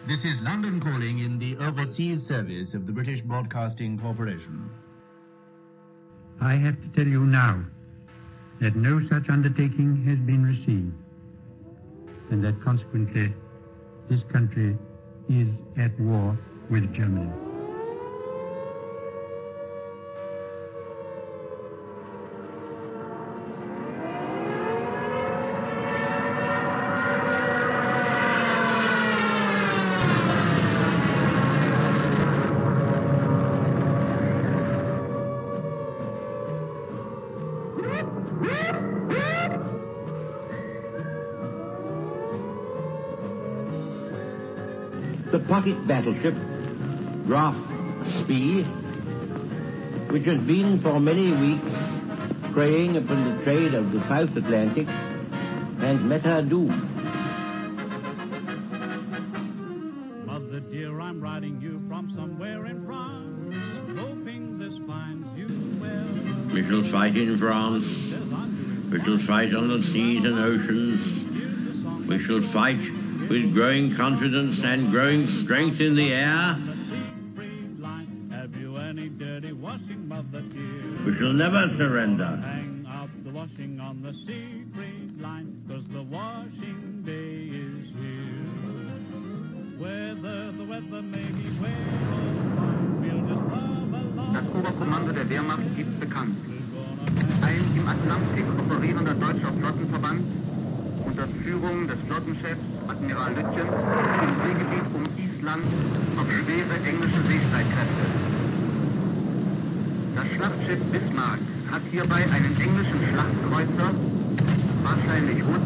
This is London calling in the overseas service of the British Broadcasting Corporation. I have to tell you now that no such undertaking has been received, and that consequently this country is at war with Germany. The pocket battleship, Graf Spee, which has been for many weeks preying upon the trade of the South Atlantic, has met her doom. Mother dear, I'm writing you from somewhere in France, hoping this finds you well. We shall fight in France. We shall fight on the seas and oceans. We shall fight with growing confidence and growing strength in the air. We shall never surrender. Hang up the washing on the Siegfried line, 'cause the washing day is here. Whether the weather may be whale or fine, we'll just love along. Das Oberkommando der Wehrmacht gibt bekannt. Ein im Atlantik operierender deutscher Flottenverband unter Führung des Flottenchefs Admiral Lütjen im Seegebiet um Island auf schwere englische Seestreitkräfte. Das Schlachtschiff Bismarck hat hierbei einen englischen Schlachtkreuzer, wahrscheinlich Hood,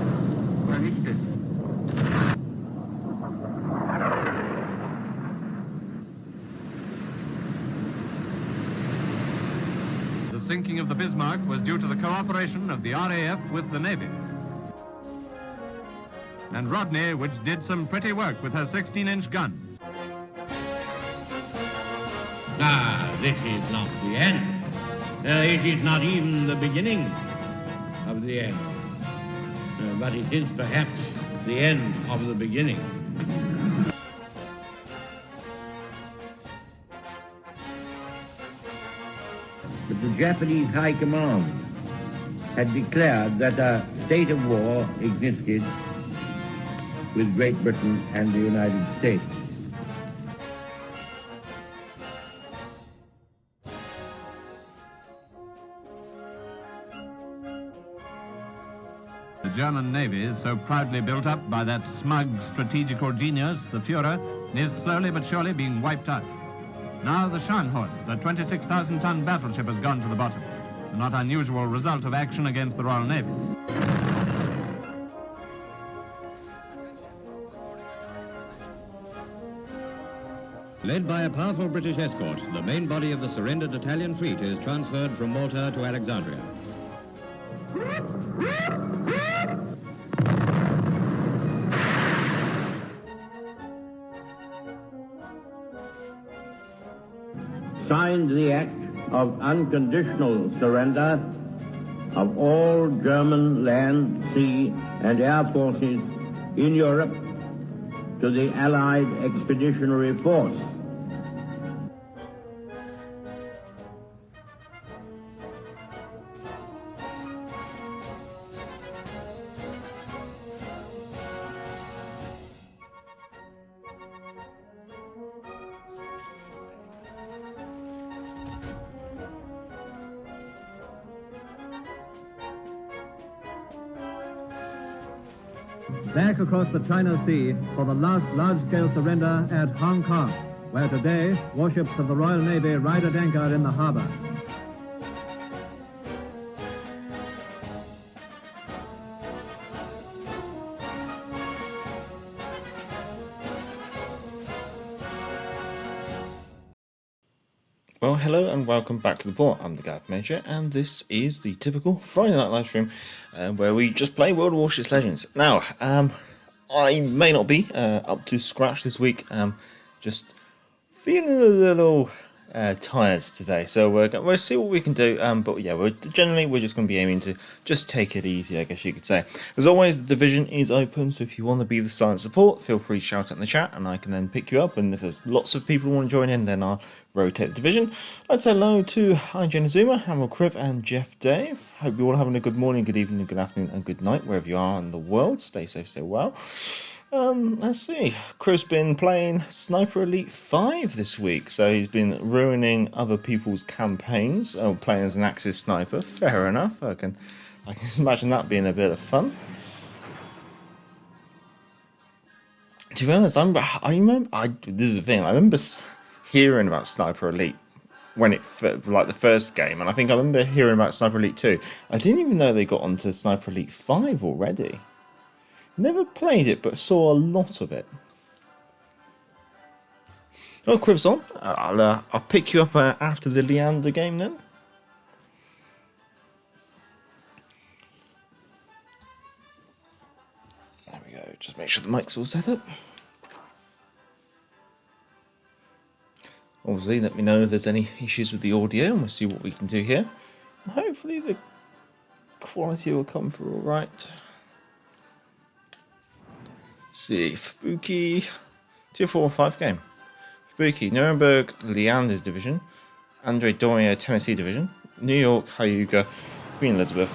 vernichtet. The sinking of the Bismarck was due to the cooperation of the RAF with the Navy. And Rodney, which did some pretty work with her 16-inch guns. This is not the end. It is not even the beginning of the end. But it is perhaps the end of the beginning. But the Japanese High Command had declared that a state of war existed with Great Britain and the United States. The German Navy, so proudly built up by that smug strategical genius, the Führer, is slowly but surely being wiped out. Now the Scharnhorst, the 26,000-ton battleship, has gone to the bottom. A not unusual result of action against the Royal Navy. Led by a powerful British escort, the main body of the surrendered Italian fleet is transferred from Malta to Alexandria. Signed the act of unconditional surrender of all German land, sea, and air forces in Europe to the Allied Expeditionary Force. Back across the China Sea for the last large-scale surrender at Hong Kong, where today warships of the Royal Navy ride at anchor in the harbor. Well, hello and welcome back to the port. I'm the Gav Major, and this is the typical Friday night live stream where we just play World of Warships Legends. Now, I may not be up to scratch this week. Just feeling a little tired today, so we'll see what we can do. But yeah, we're just going to be aiming to just take it easy, I guess you could say. As always, the division is open, so if you want to be the silent support, feel free to shout it in the chat, and I can then pick you up. And if there's lots of people who want to join in, then I'll rotate the division. I'd say hello to IJN Azuma, Hamill Criv, and Jeff Dave. Hope you're all having a good morning, good evening, good afternoon, and good night wherever you are in the world. Stay safe, stay well. Let's see. Crew's been playing Sniper Elite 5 this week, so he's been ruining other people's campaigns, playing as an Axis sniper. Fair enough. I can imagine that being a bit of fun. To be honest, this is the thing. I remember hearing about Sniper Elite when like the first game, and I think I remember hearing about Sniper Elite 2. I didn't even know they got onto Sniper Elite 5 already. Never played it, but saw a lot of it. Oh, Crib's on. I'll pick you up after the Leander game then. There we go. Just make sure the mic's all set up. Obviously, let me know if there's any issues with the audio, and we'll see what we can do here. Hopefully the quality will come through all right. See, Fubuki, tier 4 or 5 game. Fubuki, Nuremberg, Leander Division, Andre Dorier, Tennessee Division, New York, Hyuga, Queen Elizabeth,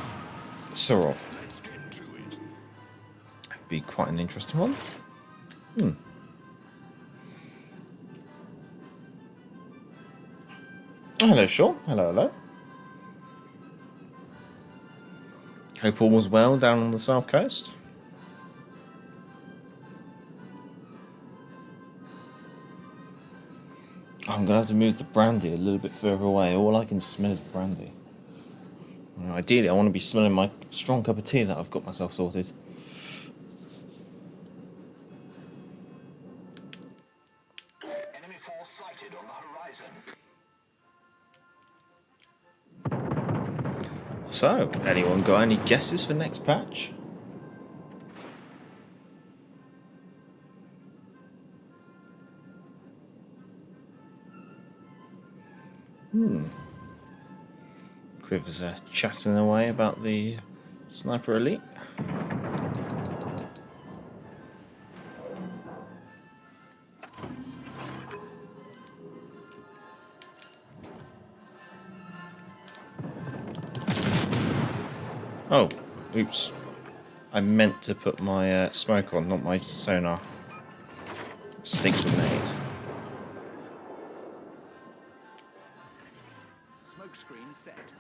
Sorov. That'd be quite an interesting one. Oh, hello, Sean. Hello. Hope all was well down on the south coast. I'm going to have to move the brandy a little bit further away. All I can smell is brandy. Ideally, I want to be smelling my strong cup of tea that I've got myself sorted. Enemy force sighted on the horizon. So, anyone got any guesses for next patch? Criv is chatting away about the Sniper Elite. Oh, oops. I meant to put my smoke on, not my sonar. Mistakes were made. Smoke screen set.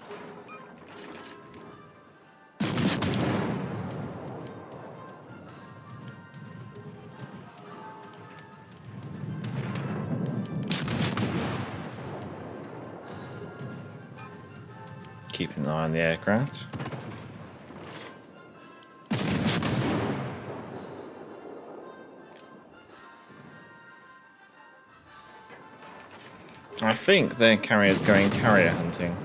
Keeping an eye on the aircraft. I think their carrier's going carrier hunting.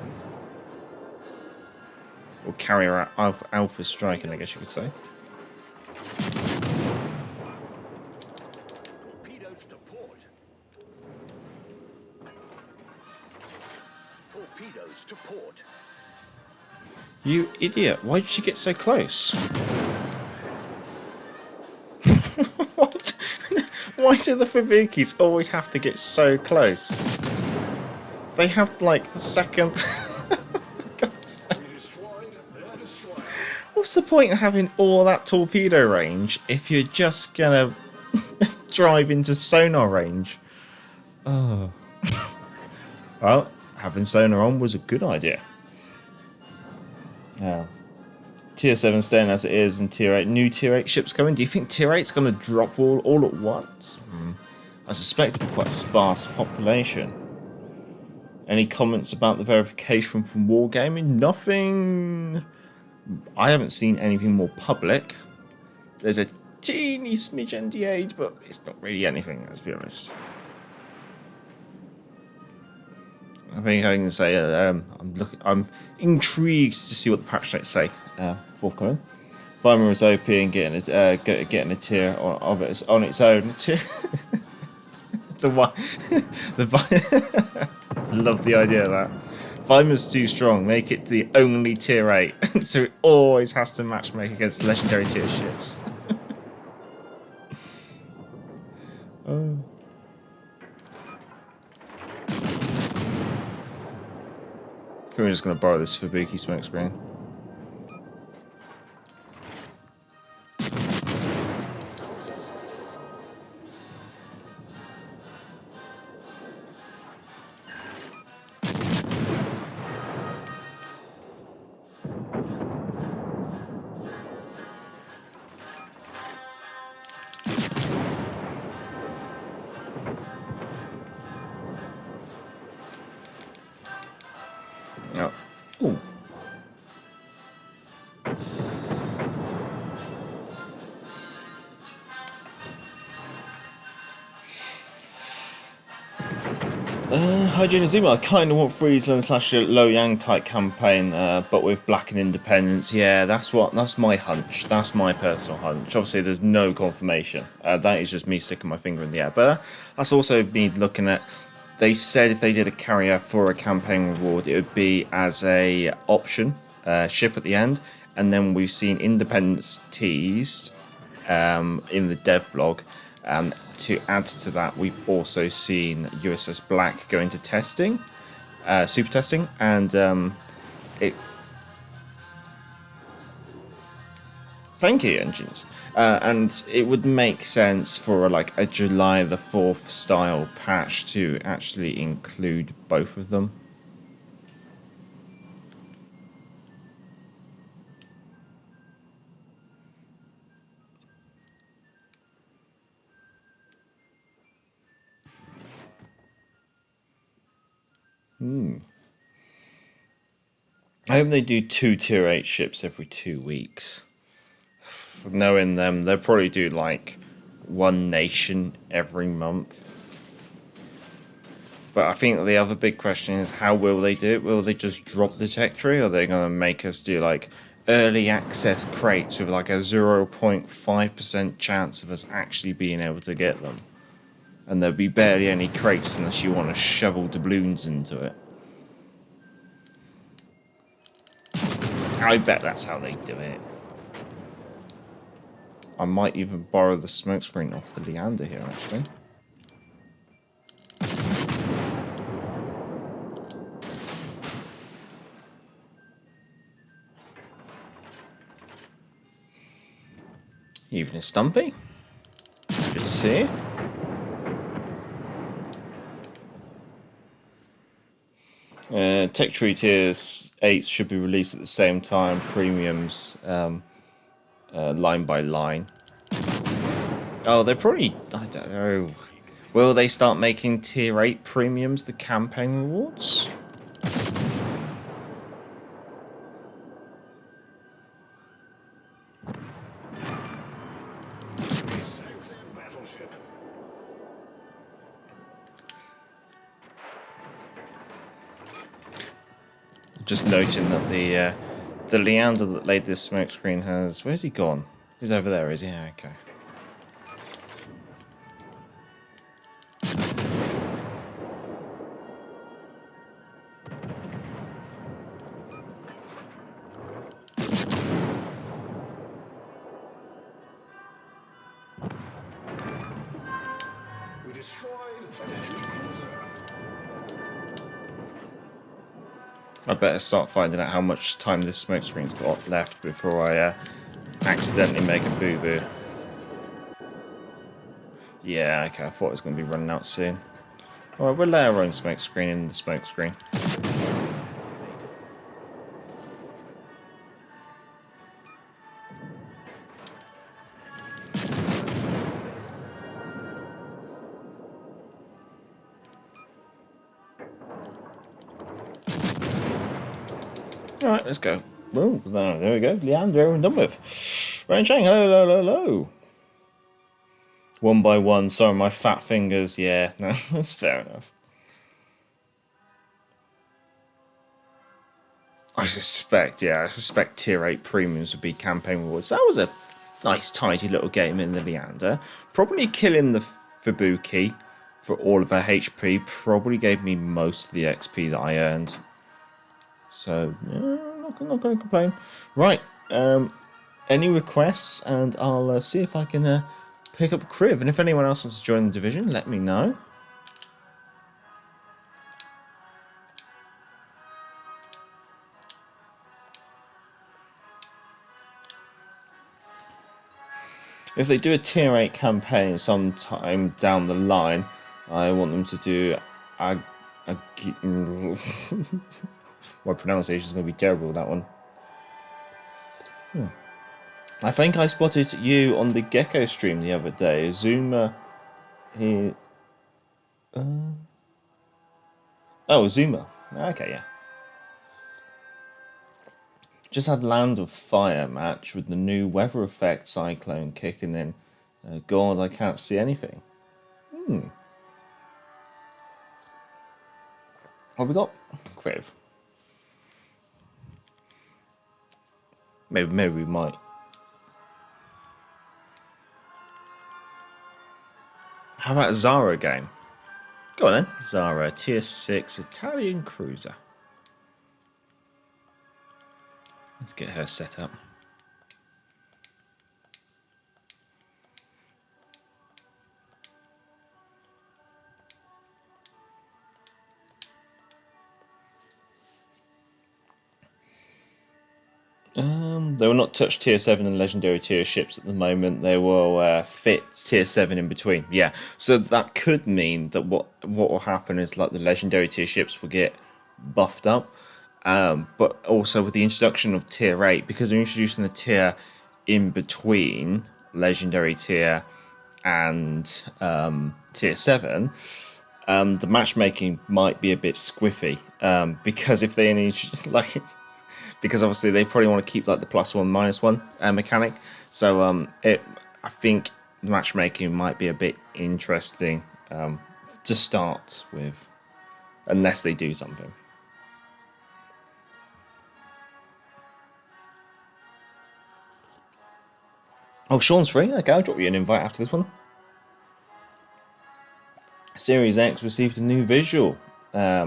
Or carrier alpha striking, I guess you could say. Torpedoes to port. Torpedoes to port. You idiot, why did you get so close? What? Why do the Fubukis always have to get so close? They have like the second. What's the point of having all that torpedo range if you're just gonna drive into sonar range? Oh. Well, having sonar on was a good idea. Yeah. Tier 7 staying as it is, and Tier 8, new Tier 8 ships coming. Do you think Tier 8's going to drop all at once? I suspect it'll be quite a sparse population. Any comments about the verification from Wargaming? Nothing. I haven't seen anything more public. There's a teeny smidge NDA'd, but it's not really anything, let's be honest. I think I can say I'm intrigued to see what the patch notes say forthcoming. Weimar is OP and getting a tier of it on its own. The Love the idea of that. Vimer's too strong. Make it the only tier 8. So it always has to matchmake against legendary tier ships. Oh. We're just going to borrow this Fubuki smokescreen. Oh. Ooh. IJN Azuma, I kind of want Friesland / Loyang type campaign, but with Black and Independence. Yeah, that's my hunch. That's my personal hunch. Obviously, there's no confirmation. That is just me sticking my finger in the air. But that's also me looking at. They said if they did a carrier for a campaign reward, it would be as a option ship at the end, and then we've seen Independence teased in the dev blog. To add to that, we've also seen USS Black go into testing, super testing, and thank you, engines. And it would make sense for like a July the 4th style patch to actually include both of them. I hope they do 2 tier 8 ships every 2 weeks. Knowing them, they'll probably do like 1 nation every month. But I think the other big question is, how will they do it? Will they just drop the tech tree, or are they going to make us do like early access crates with like a 0.5% chance of us actually being able to get them? And there'll be barely any crates unless you want to shovel doubloons into it. I bet that's how they do it. I might even borrow the smokescreen off the Leander here, actually. Evening, Stumpy. Good to see you. Tech Tree Tiers 8 should be released at the same time, premiums line by line. Oh, they're probably, I don't know. Will they start making Tier 8 premiums the campaign rewards? Just noting that the Leander that laid this smokescreen has... Where's he gone? He's over there, is he? Yeah, okay. We destroyed an enemy cruiser. I better start finding out how much time this smokescreen's got left before I accidentally make a boo-boo. Yeah, okay, I thought it was going to be running out soon. Alright, we'll lay our own smokescreen in the smokescreen. Alright, let's go. Oh, no, there we go. Leander, done with. Ren Chang, hello, hello, hello. One by one, sorry, my fat fingers. Yeah, no, that's fair enough. I suspect Tier 8 premiums would be campaign rewards. That was a nice, tidy little game in the Leander. Probably killing the Fubuki for all of her HP probably gave me most of the XP that I earned. So, yeah, I'm not going to complain. Right, any requests, and I'll see if I can pick up a crib. And if anyone else wants to join the division, let me know. If they do a tier 8 campaign sometime down the line, I want them to do my pronunciation is going to be terrible with that one. I think I spotted you on the Gecko stream the other day. Azuma, oh, Azuma. Okay, yeah. Just had Land of Fire match with the new weather effect cyclone kicking in. God, I can't see anything. Have we got Criv? Maybe we might. How about a Zara game? Go on then. Zara, tier 6 Italian cruiser. Let's get her set up. They will not touch tier 7 and legendary tier ships at the moment. They will fit tier 7 in between. Yeah, so that could mean that what will happen is like the legendary tier ships will get buffed up. But also with the introduction of tier 8, because they're introducing the tier in between legendary tier and tier 7, the matchmaking might be a bit squiffy. Because if they only like, because obviously they probably want to keep like the +1 -1 mechanic. So I think the matchmaking might be a bit interesting to start with, unless they do something. Oh, Sean's free. Okay, I'll drop you an invite after this one. Series X received a new visual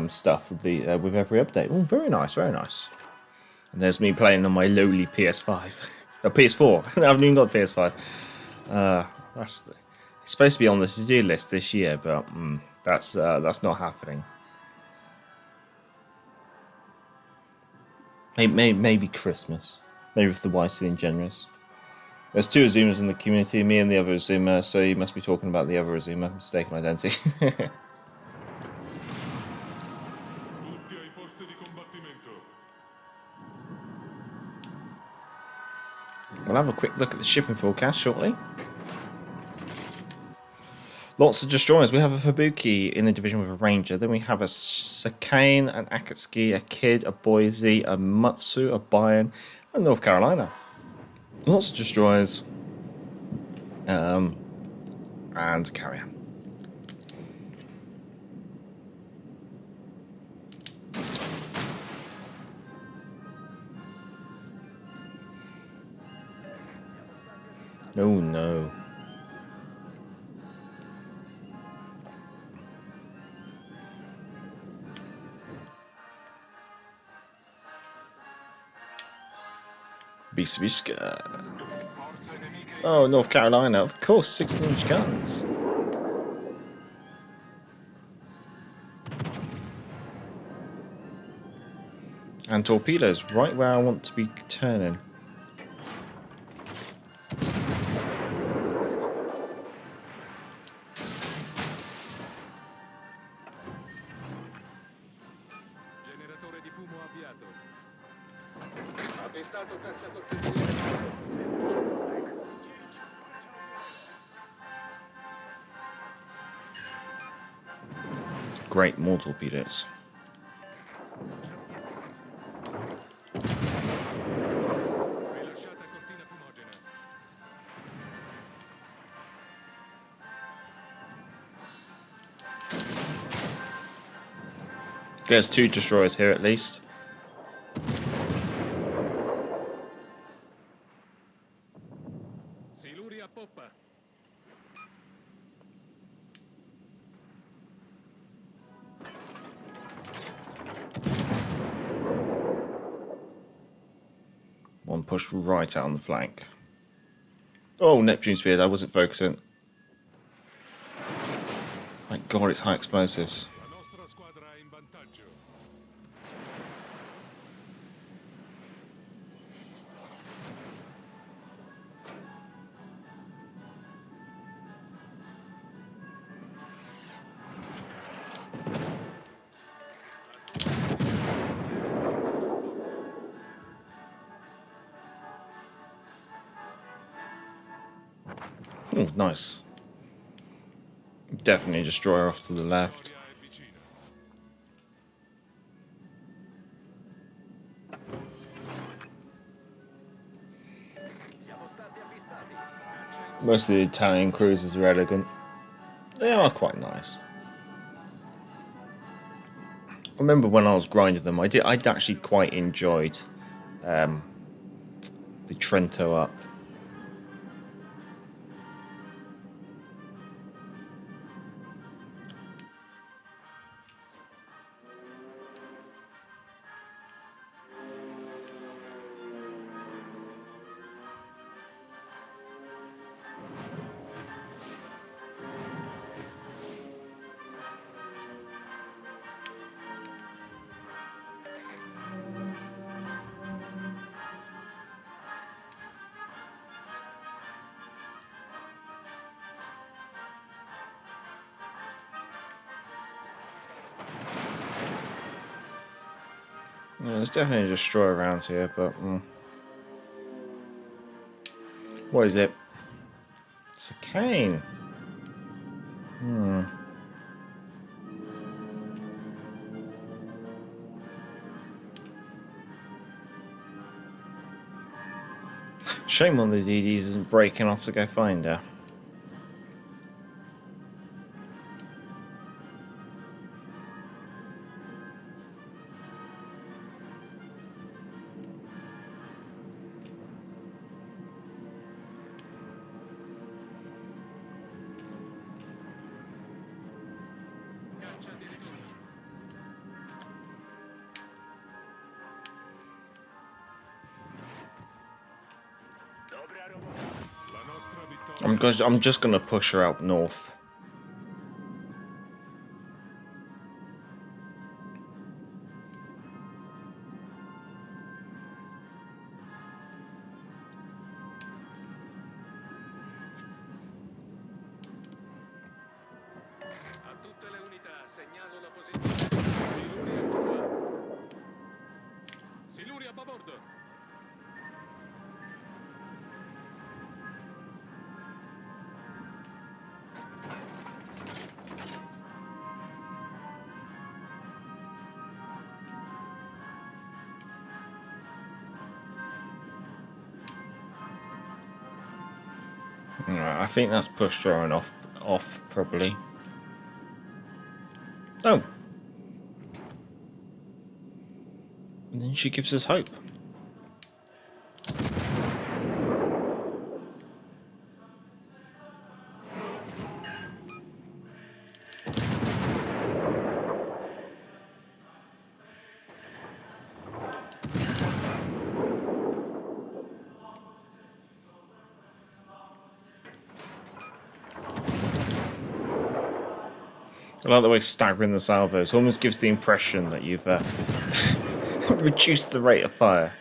stuff with the with every update. Oh, very nice, very nice. And there's me playing on my lowly PS5, or PS4. I haven't even got PS5. It's supposed to be on the to-do list this year, but that's not happening. Maybe Christmas. Maybe if the wife's feeling generous. There's 2 Azumas in the community, me and the other Azuma, so you must be talking about the other Azuma, mistaken identity. We'll have a quick look at the shipping forecast shortly. Lots of destroyers. We have a Fubuki in the division with a Ranger. Then we have a Sakane, an Akatsuki, a Kid, a Boise, a Mutsu, a Bayern, and North Carolina. Lots of destroyers. And carrier. Oh no. Biswiska. Oh, North Carolina, of course, 16-inch guns. And torpedoes, right where I want to be turning. Great, more torpedoes. There's 2 destroyers here at least. pushed right out on the flank. Oh, Neptune Spear, I wasn't focusing. My god, it's high explosives. La nostra squadra è in vantaggio. Oh, nice. Definitely destroyer off to the left. Vittoria è vicina. Most of the Italian cruisers are elegant. They are quite nice. I remember when I was grinding them, I'd actually quite enjoyed the Trento up. Yeah, there's definitely a destroyer around here, but what is it? It's a cane. Shame on the DDs isn't breaking off to go find her. La nostra vittoria. I'm just gonna push her out north. A tutte le unità, segnalo la posizione. Siluria a prua. Siluria a babordo. Alright, I think that's pushed her on off probably. Oh. And then she gives us hope. I like the way staggering the salvos almost gives the impression that you've reduced the rate of fire.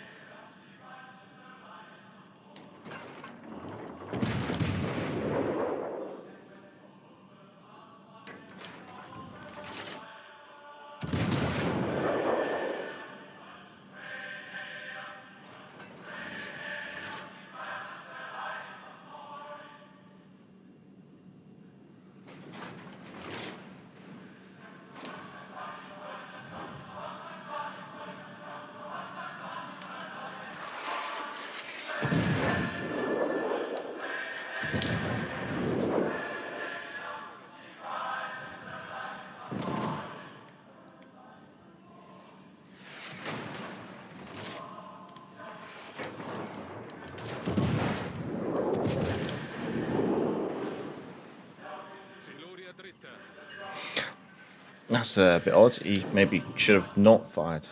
That's a bit odd. He maybe should have not fired.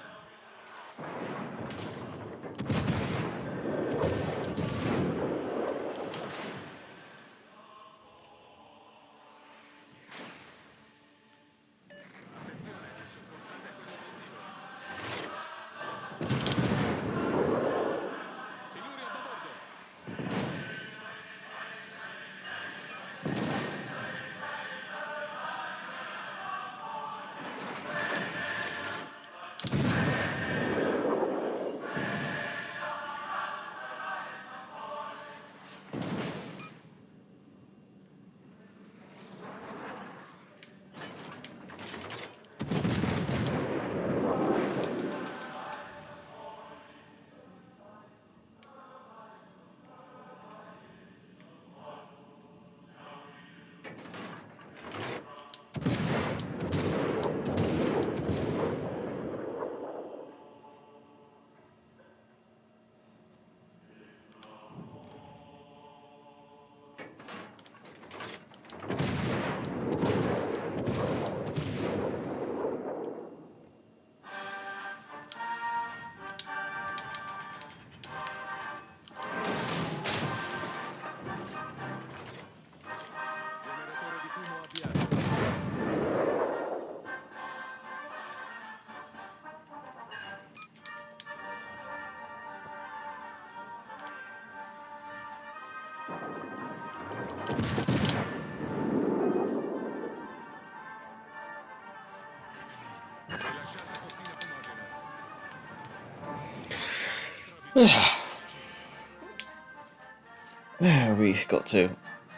There we got to.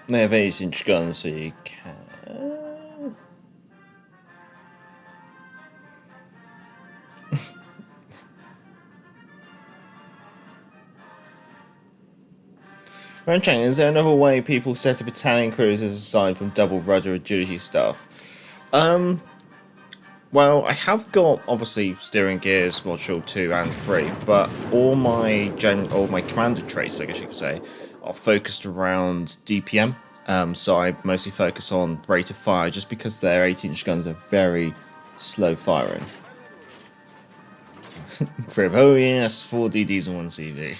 They have 8-inch guns, so you can. I'm checking, is there another way people set up Italian cruisers aside from double rudder agility stuff? Well, I have got obviously steering gears module 2 and 3, but all my commander traits, I guess you could say, are focused around DPM. So I mostly focus on rate of fire, just because their 8-inch guns are very slow firing. Crib, oh yes, 4 DDs and 1 CV.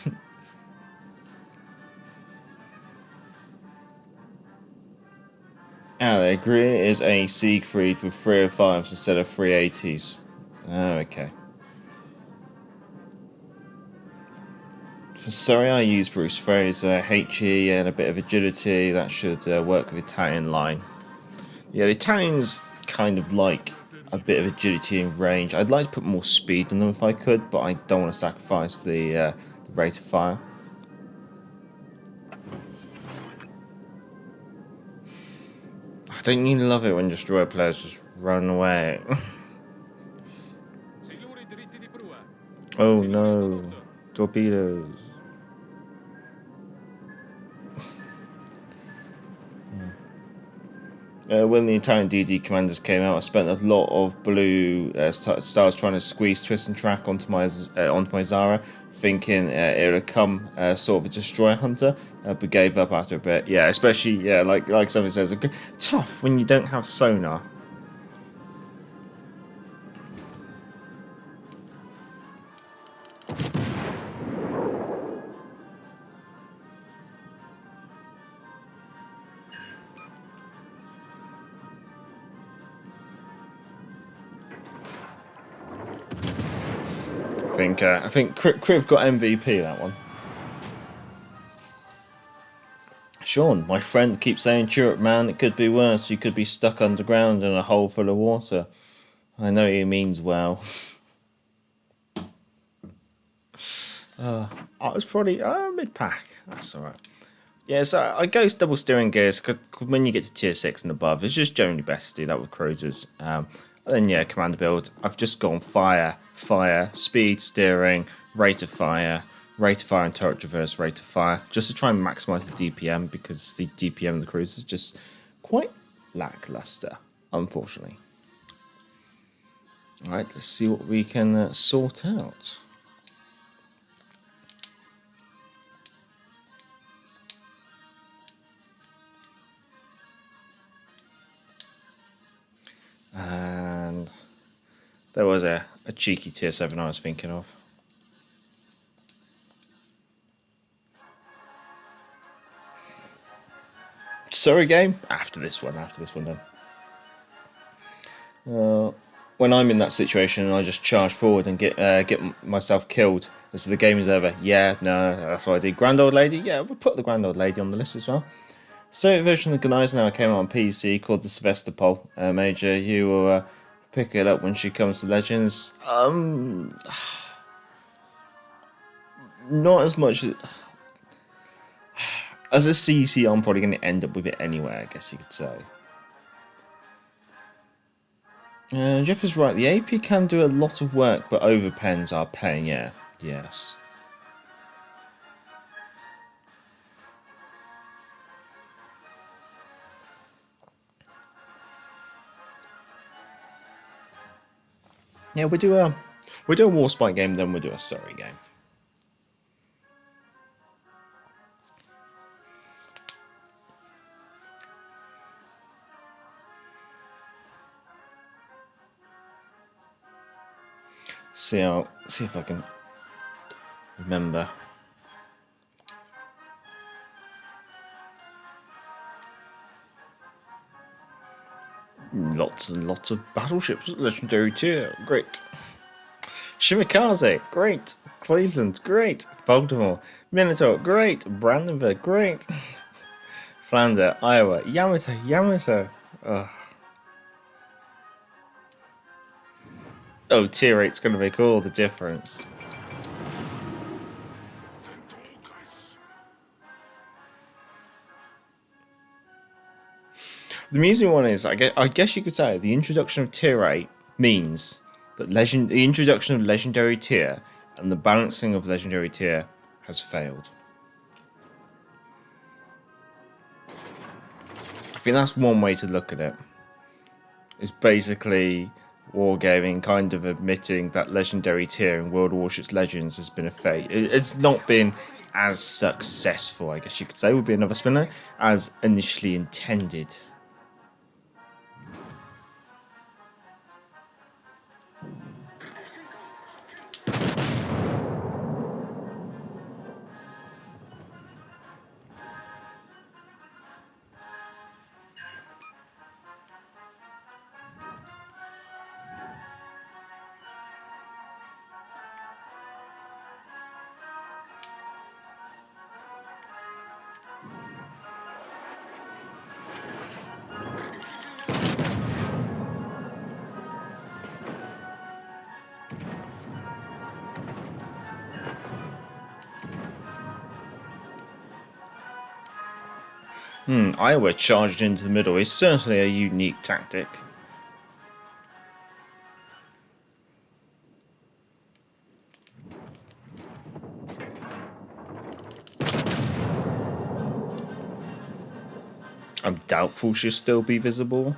Ah, they agree it is a Siegfried with 305s instead of 380s. Oh, okay. For Surrey, I use Bruce Fraser, HE, and a bit of agility. That should work with Italian line. Yeah, the Italians kind of like a bit of agility and range. I'd like to put more speed in them if I could, but I don't want to sacrifice the rate of fire. Don't you love it when destroyer players just run away? Oh no, torpedoes. When the Italian DD commanders came out, I spent a lot of blue stars trying to squeeze twist and track onto my Zara, thinking it would come sort of a destroyer hunter, but gave up after a bit. Yeah, especially like somebody says, tough when you don't have sonar. I think Crib got MVP that one. Sean, my friend keeps saying, "Cheer up, man! It could be worse. You could be stuck underground in a hole full of water." I know he means well. I was probably mid-pack. That's alright. Yeah, so I go double steering gears because when you get to tier 6 and above, it's just generally best to do that with cruisers. And then yeah, commander build. I've just gone fire, speed, steering, rate of fire and turret traverse, rate of fire, just to try and maximise the DPM, because the DPM of the cruiser is just quite lackluster, unfortunately. Alright, let's see what we can sort out. And there was a cheeky tier 7 I was thinking of. Surrey game? After this one then. When I'm in that situation and I just charge forward and get myself killed, and so the game is over. Yeah, no, that's what I did. Grand Old Lady? Yeah, we'll put the Grand Old Lady on the list as well. Soviet version of Gneisenau came out on PC called the Sevastopol. Major, you will pick it up when she comes to Legends. Not as much as a CC. I'm probably going to end up with it anyway, I guess you could say. Jeff is right. The AP can do a lot of work, but overpens are pain. Yeah, yes. Yeah, we do a Warspite game, then we'll do a Surrey game. See if I can remember. Lots and lots of battleships, legendary tier, great. Shimikaze, great. Cleveland, great. Baltimore, Minotaur, great. Brandenburg, great. Flanders, Iowa, Yamato. Ugh. Oh, tier 8's going to make all the difference. The amusing one is, I guess you could say, the introduction of Tier 8 means that the introduction of Legendary Tier and the balancing of Legendary Tier has failed. I think that's one way to look at it. It's basically Wargaming kind of admitting that Legendary Tier in World Warships Legends has been a fate. It's not been as successful, I guess you could say, would be another spinner, as initially intended. Iowa charged into the middle is certainly a unique tactic. I'm doubtful she'll still be visible.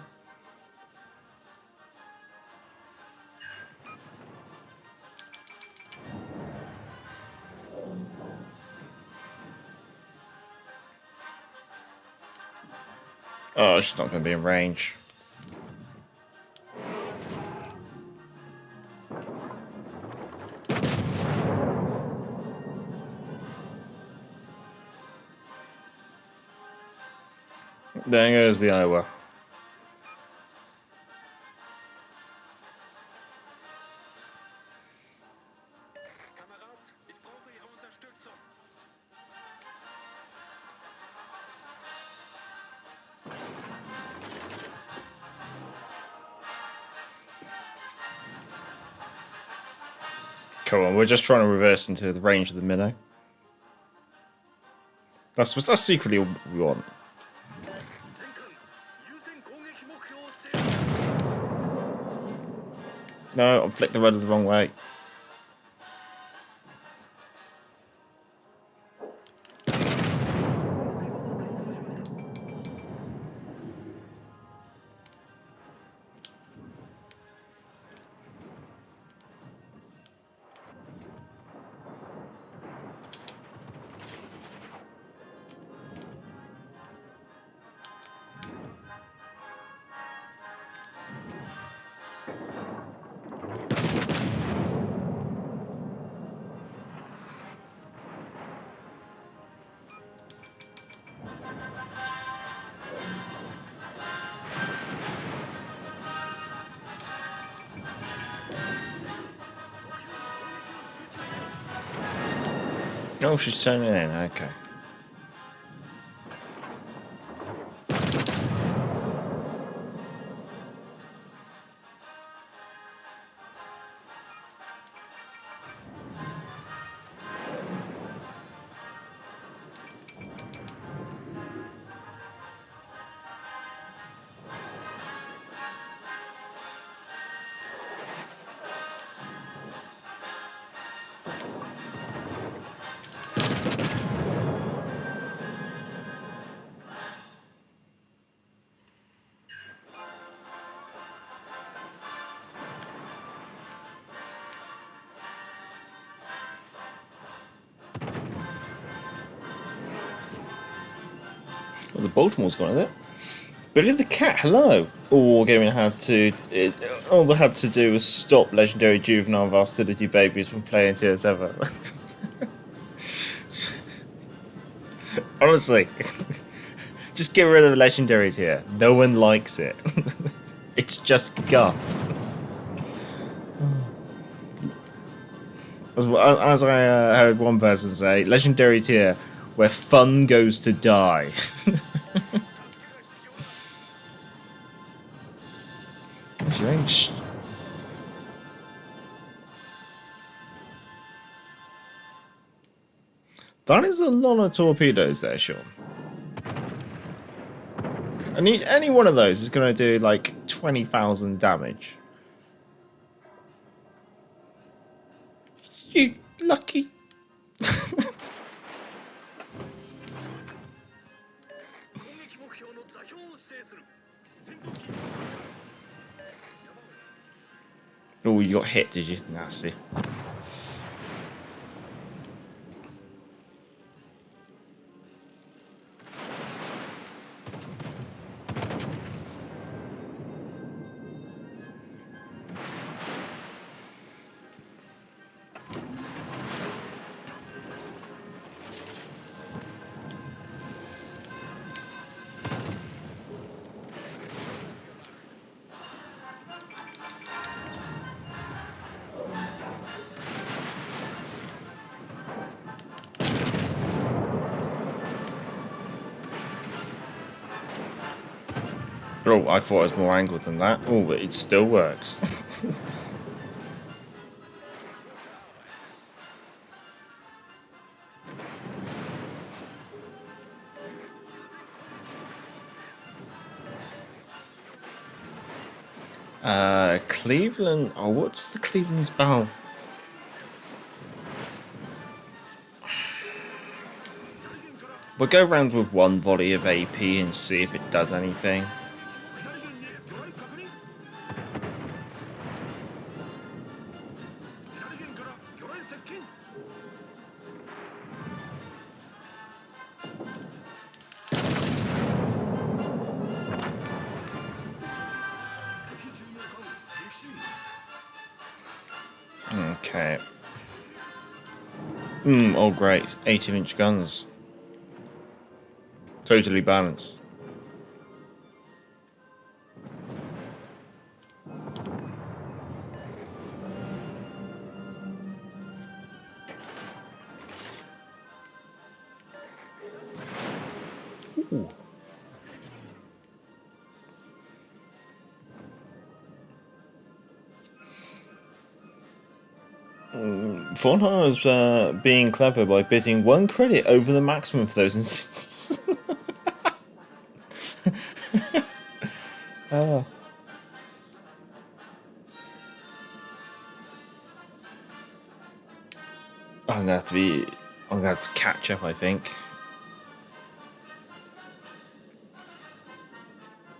Oh, she's not going to be in range. There goes the Iowa. Kamerad, ich brauche Ihre Unterstützung. Come on, we're just trying to reverse into the range of the minnow. That's secretly all we want. No, I flicked the rudder the wrong way. Oh, she's turning in, okay. Well, the Baltimore's gone, is it? Billy the Cat, hello! All Wargaming had to... all they had to do was stop legendary juvenile vastility babies from playing TS7. Honestly, just get rid of the legendaries here. No one likes it. It's just guff. As I heard one person say, legendary tier where fun goes to die. That is a lot of torpedoes there, Sean. Any one of those is going to do like 20,000 damage. You lucky. Oh, you got hit, did you? Nasty. Oh, I thought it was more angled than that. Oh, but it still works. Cleveland. Oh, what's the Cleveland's bow? We'll go round with one volley of AP and see if it does anything. Okay. Oh great, 18-inch guns. Totally balanced. Ooh. Vonha is being clever by bidding 1 credit over the maximum for those insignias. Oh. I'm gonna have to catch up, I think.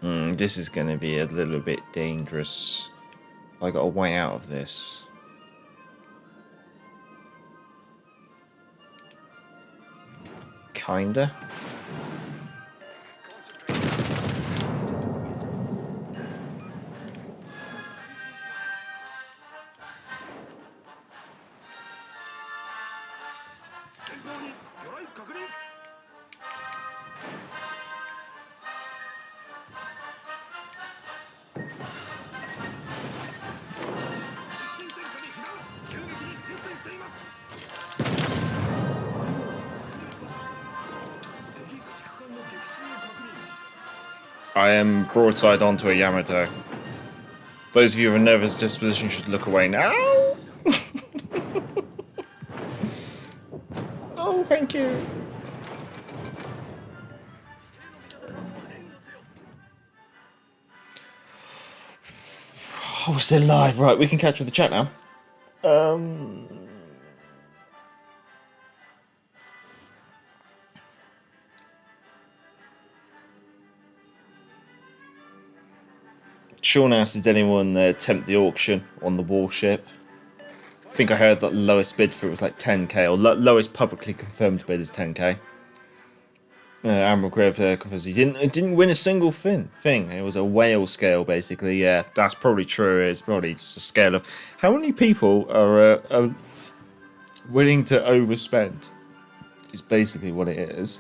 This is gonna be a little bit dangerous. I got a way out of this. Kinda. I am broadside onto a Yamato. Those of you with a nervous disposition should look away now. Oh, thank you. Oh, we're still live. Right, we can catch up with the chat now. Sean asked, did anyone attempt the auction on the warship? I think I heard that the lowest bid for it was like 10k, or lowest publicly confirmed bid is 10k. Admiral Griff confirms he didn't win a single thing. It was a whale scale, basically. Yeah, that's probably true. It's probably just a scale of how many people are willing to overspend. Is basically what it is.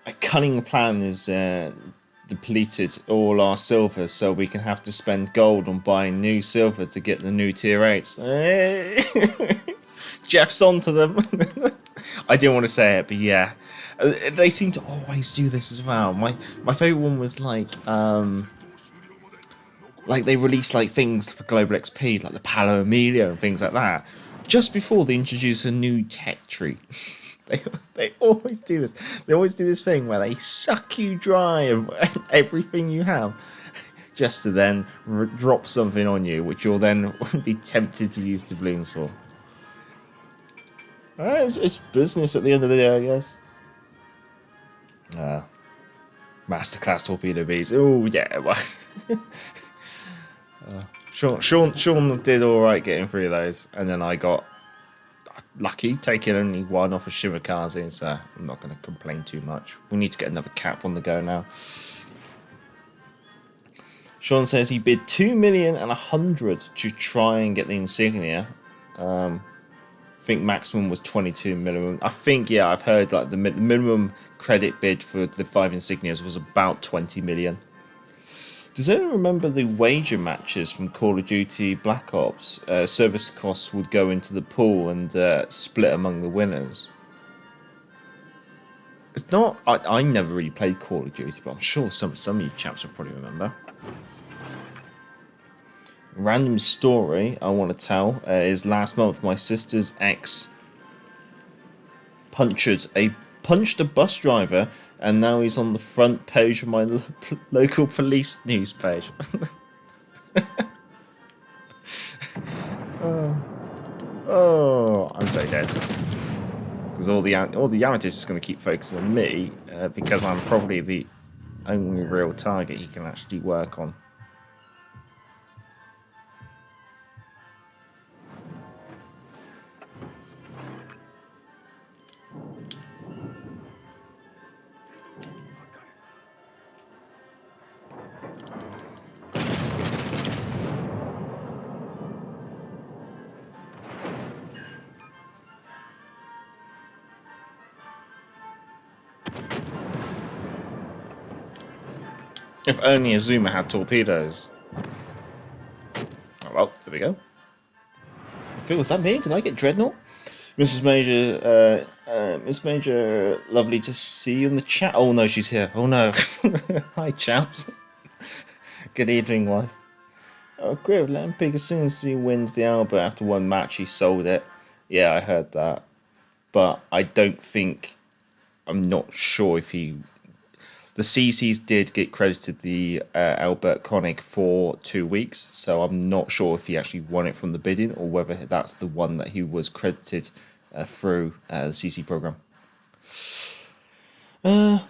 A cunning plan is depleted all our silver, so we can have to spend gold on buying new silver to get the new tier 8s. Jeff's onto them. I didn't want to say it, but yeah. They seem to always do this as well. My favourite one was like they release like things for Global XP, like the Palo Emilio and things like that. just before they introduce a new tech treat. They always do this. They always do this thing where they suck you dry of everything you have, just to then drop something on you, which you'll then be tempted to use doubloons for. Alright, it's business at the end of the day, I guess. Masterclass torpedo bees. Oh yeah. Sean did all right getting through those, and then I got lucky taking only one off of Shimakaze, so I'm not going to complain too much. We need to get another cap on the go now. Sean says he bid 2,100,000 to try and get the insignia. I think maximum was 22 minimum. I think, yeah, I've heard like the minimum credit bid for the 5 insignias was about 20 million. Does anyone remember the wager matches from Call of Duty Black Ops? Service costs would go into the pool and split among the winners. It's not. I never really played Call of Duty, but I'm sure some of you chaps will probably remember. Random story I want to tell is last month my sister's ex punched a bus driver, and now he's on the front page of my local police news page. Oh, I'm so dead. Because all the amateurs is going to keep focusing on me, because I'm probably the only real target he can actually work on. If only Azuma had torpedoes. Oh, well, there we go. Phil, was that me? Did I get Dreadnought? Mrs. Major, Miss Major, lovely to see you in the chat. Oh no, she's here. Oh no. Hi, chaps. Good evening, wife. Oh, great. Let him pick as soon as he wins the Albert after one match, he sold it. Yeah, I heard that. But I don't think... I'm not sure if he... The CCs did get credited the Albert Koenig for 2 weeks, so I'm not sure if he actually won it from the bidding or whether that's the one that he was credited through the CC program.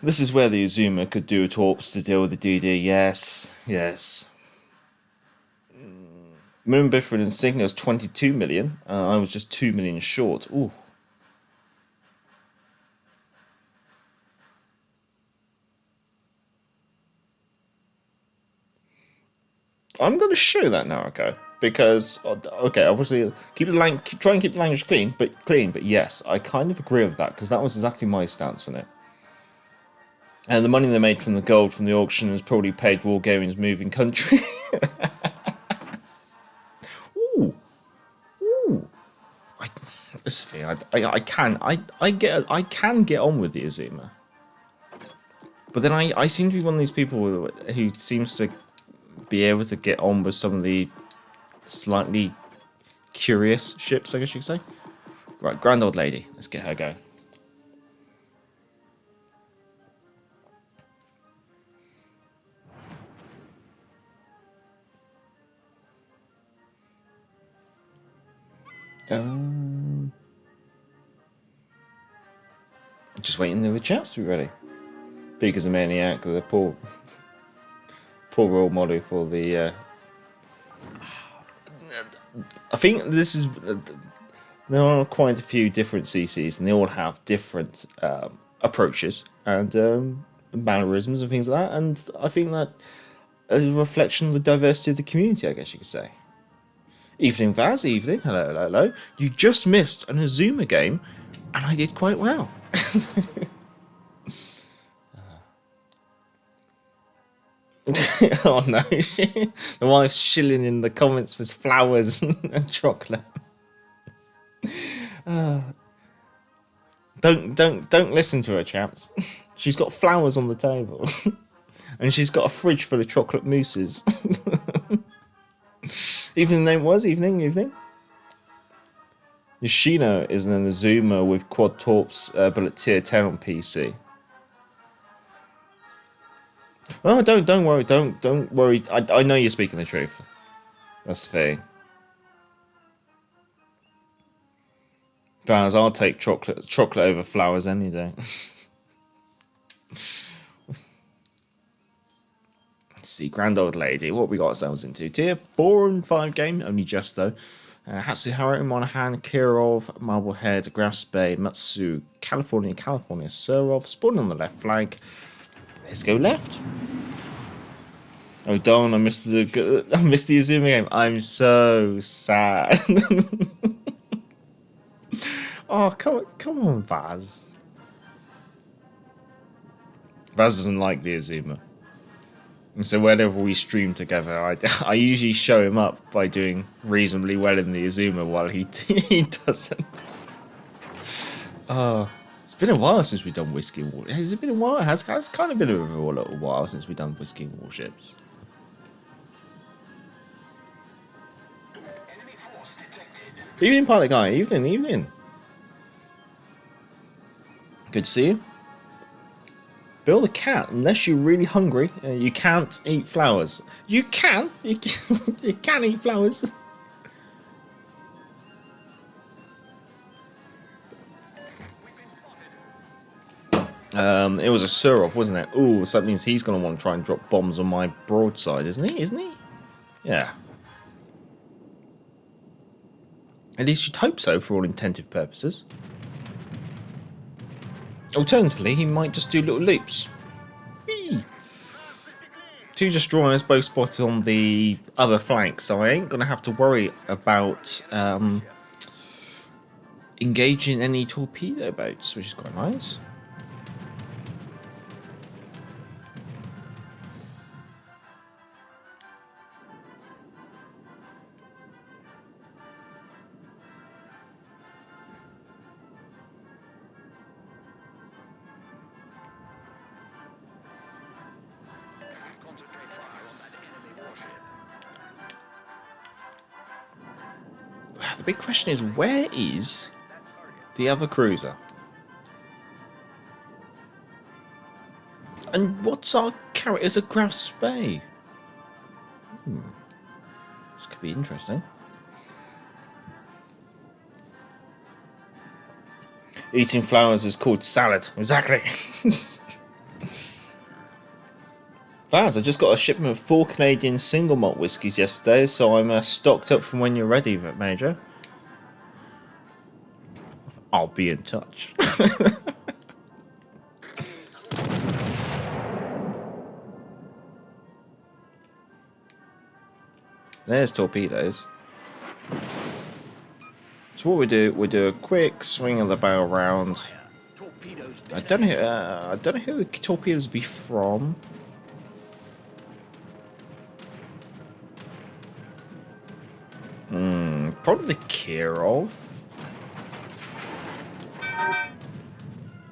This is where the Azuma could do a torps to deal with the DD. Yes, yes. Minimum bid for an insignia was 22 million. I was just 2 million short. Ooh. I'm going to show that Naruto because, okay, obviously try and keep the language clean. But yes, I kind of agree with that because that was exactly my stance on it. And the money they made from the gold from the auction has probably paid Wargaming's moving country. Ooh, ooh. This thing, I can get on with the Azuma, but then I seem to be one of these people who seems to be able to get on with some of the slightly curious ships, I guess you could say. Right, grand old lady. Let's get her going. Just waiting for the chaps to be ready. Big as a maniac, the poor role model for the. I think this is. There are quite a few different CCs, and they all have different approaches and mannerisms and things like that. And I think that is a reflection of the diversity of the community, I guess you could say. Evening, Vaz. Evening. Hello, hello, hello. You just missed an Azuma game, and I did quite well. Oh no, the wife's shilling in the comments with flowers and chocolate. Don't listen to her, chaps. She's got flowers on the table. And she's got a fridge full of chocolate mousses. Evening name was evening. Yoshino is an Azuma with quad torps, bullet tier 10 on PC. Oh, don't worry, don't worry. I know you're speaking the truth. That's the thing. Flowers, I'll take chocolate over flowers any day. Let's see, grand old lady, what we got ourselves into? Tier 4 and 5 game, only just though. Hatsuhara in one hand, Kirov, Marblehead, Grass Bay, Matsu, California, Serov, spawn on the left flank. Let's go left. Oh darn, I missed the Azuma game. I'm so sad. Oh, come on, Vaz. Vaz doesn't like the Azuma. And so whenever we stream together, I usually show him up by doing reasonably well in the Azuma while he doesn't. Oh, it's been a while since we've done Whiskey and Warships. Has it been a while? It's kind of been a little while since we've done Whiskey and Warships. Evening, pilot guy. Evening. Good to see you. Bill the cat, unless you're really hungry, you can't eat flowers. You can eat flowers. It was a Surov, wasn't it? Ooh, so that means he's going to want to try and drop bombs on my broadside, isn't he? Yeah. At least you'd hope so, for all intensive purposes. Alternatively, he might just do little loops. Whee! 2 destroyers, both spotted on the other flank, so I ain't going to have to worry about engaging any torpedo boats, which is quite nice. The big question is, where is the other cruiser? And what's our characters at Grass Bay? This could be interesting. Eating flowers is called salad. Exactly. Flowers, I just got a shipment of 4 Canadian single malt whiskies yesterday, so I'm stocked up from when you're ready, Major. I'll be in touch. There's torpedoes. So what we do a quick swing of the bow round. I don't know who the torpedoes be from. Probably the Kirov.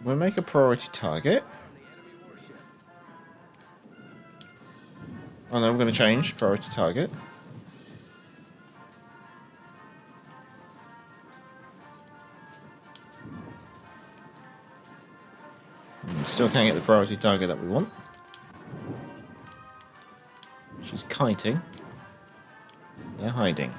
We'll make a priority target. Oh no, we're going to change priority target. Still can't get the priority target that we want. She's kiting. They're hiding.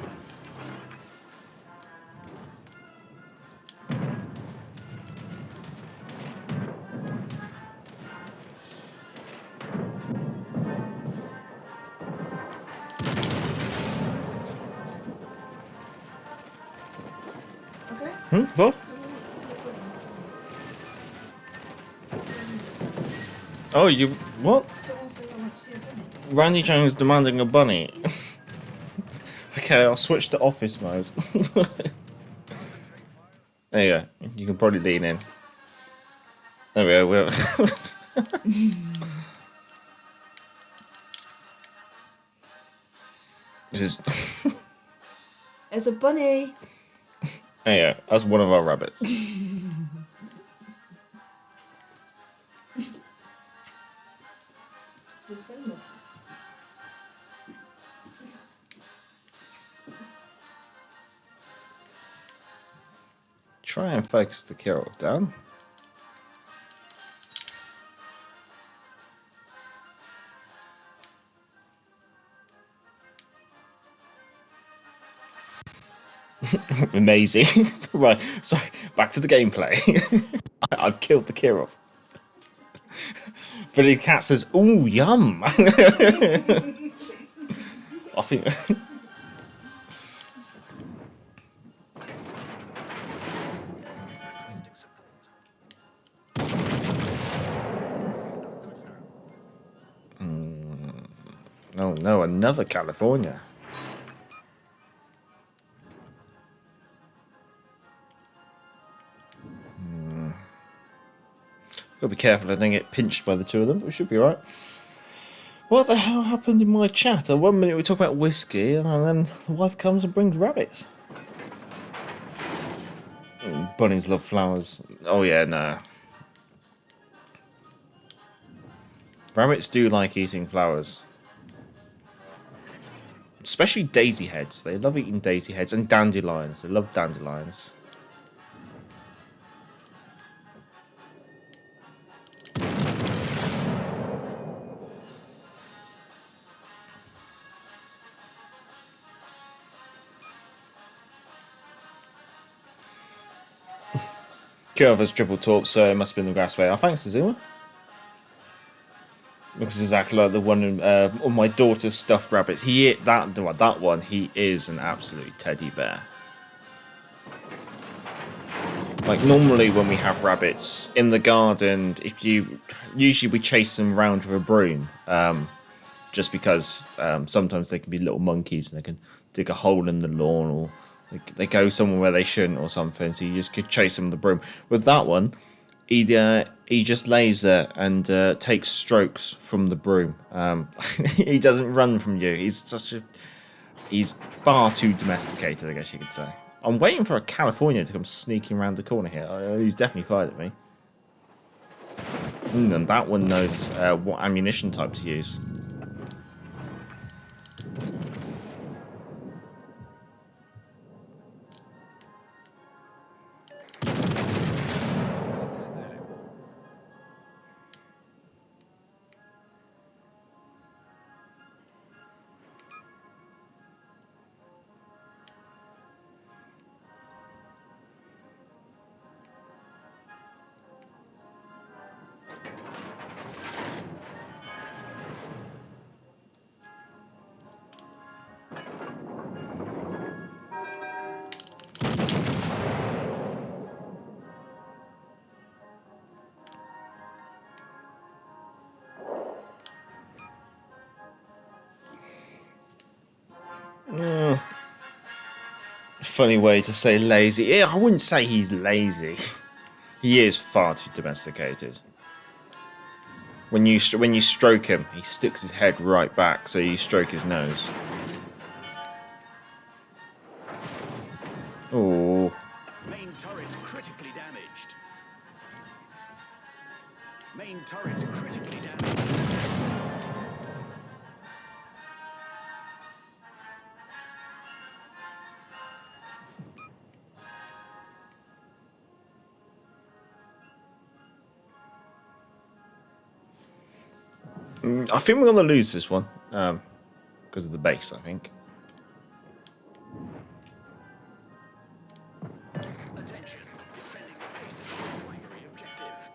What? Oh, you... what? Randy Jones demanding a bunny. Okay, I'll switch to office mode. There you go. You can probably lean in. There we go. This is... It's a bunny. There you go. That's one of our rabbits. try and focus the Kirov down. Amazing. Right, sorry, back to the gameplay. I've killed the Kirov. But the cat says, "Ooh, yum." I think. Oh no, another California. Gotta be careful I don't get pinched by the two of them, but we should be alright. What the hell happened in my chat? 1 minute we talk about whiskey, and then the wife comes and brings rabbits. Bunnies love flowers. Oh yeah, no. Rabbits do like eating flowers. Especially daisy heads. They love eating daisy heads, and dandelions. They love dandelions. Kirov triple talk, so it must have been the grass way. Oh, thanks, Azuma. Looks exactly like the one on my daughter's stuffed rabbits. That one. He is an absolute teddy bear. Like normally when we have rabbits in the garden, usually we chase them around with a broom, just because sometimes they can be little monkeys and they can dig a hole in the lawn, or they go somewhere where they shouldn't or something. So you just could chase them with the broom. With that one, he just lays there and takes strokes from the broom. He doesn't run from you. He's far too domesticated, I guess you could say. I'm waiting for a California to come sneaking around the corner here. He's definitely fired at me. And that one knows what ammunition type to use. Funny way to say lazy. Yeah, I wouldn't say he's lazy. He is far too domesticated. When you stroke him, he sticks his head right back, so you stroke his nose. Oh. Main turret critically damaged. Main turret critically damaged. I think we're going to lose this one because of the base, I think. Attention, defending the base is our primary objective.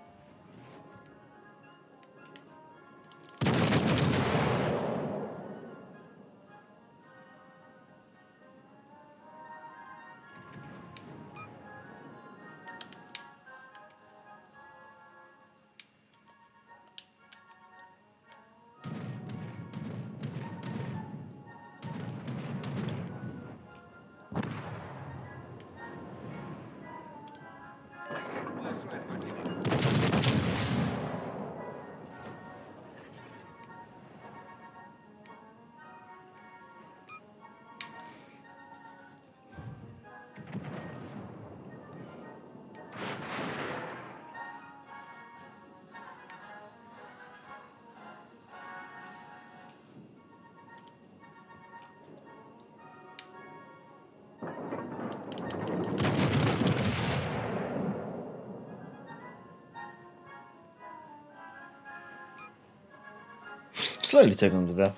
slowly take them to death.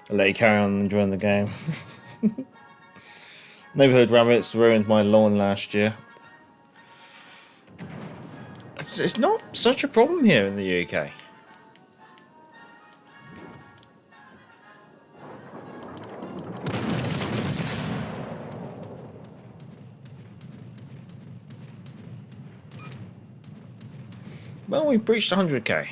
I'll let you carry on enjoying the game. Neighbourhood rabbits ruined my lawn last year. It's not such a problem here in the UK. Well, we breached 100k.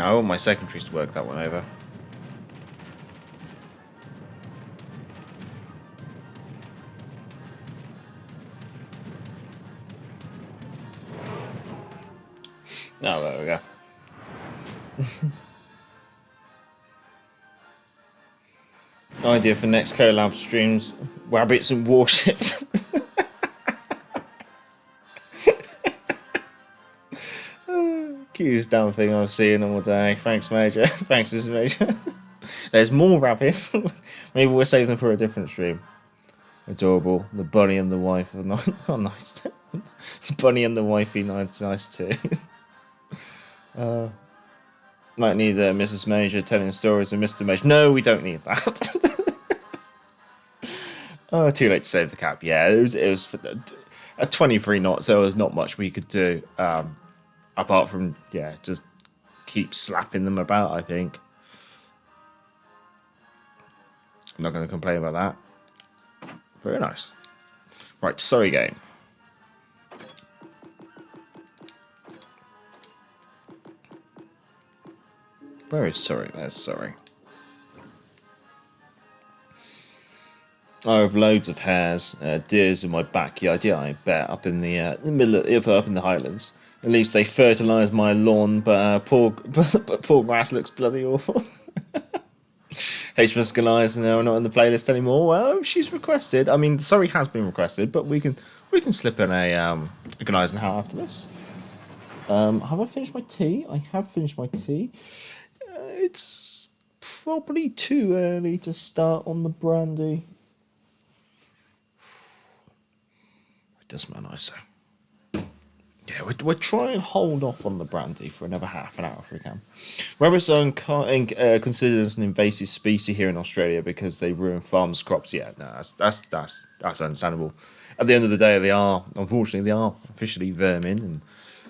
I want my secondaries to work that one over. Oh, there we go. Idea for next collab streams: rabbits and warships. Cutest damn thing I've seen all day. Thanks, Major. Thanks, Mrs. Major. There's more rabbits. Maybe we'll save them for a different stream. Adorable. The bunny and the wife are not. Oh, nice. Bunny and the wifey, nice too. Might need Mrs. Major telling stories of Mr. Major. No, we don't need that. Oh, too late to save the cap. Yeah, it was at 23 knots. There was not much we could do. Apart from, yeah, just keep slapping them about, I think. I'm not going to complain about that. Very nice. Right, Surrey game. Where is Surrey? There's Surrey. I have loads of hares, deers in my backyard. Yeah, I bet up in the middle, up in the Highlands. At least they fertilise my lawn, but poor grass looks bloody awful. HMS Gneisenau not in the playlist anymore. Well, she's requested. I mean, Surrey has been requested, but we can slip in a Gneisenau after this. Have I finished my tea? I have finished my tea. It's probably too early to start on the brandy. It does smell nice though. Yeah, we're trying to hold off on the brandy for another half an hour if we can. Rabbits are considered as an invasive species here in Australia because they ruin farmers' crops. Yeah, no, that's understandable. At the end of the day, unfortunately they are officially vermin and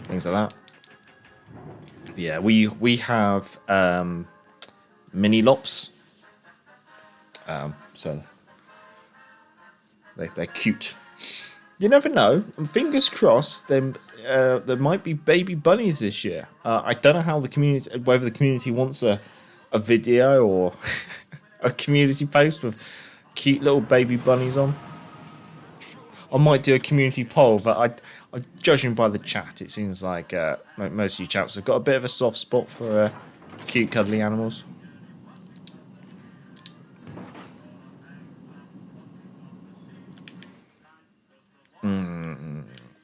things like that. But yeah, we have mini lops, so they're cute. You never know. And fingers crossed. There might be baby bunnies this year. I don't know how whether the community wants a video or a community post with cute little baby bunnies on. I might do a community poll, but judging by the chat, it seems like most of you chaps have got a bit of a soft spot for cute, cuddly animals.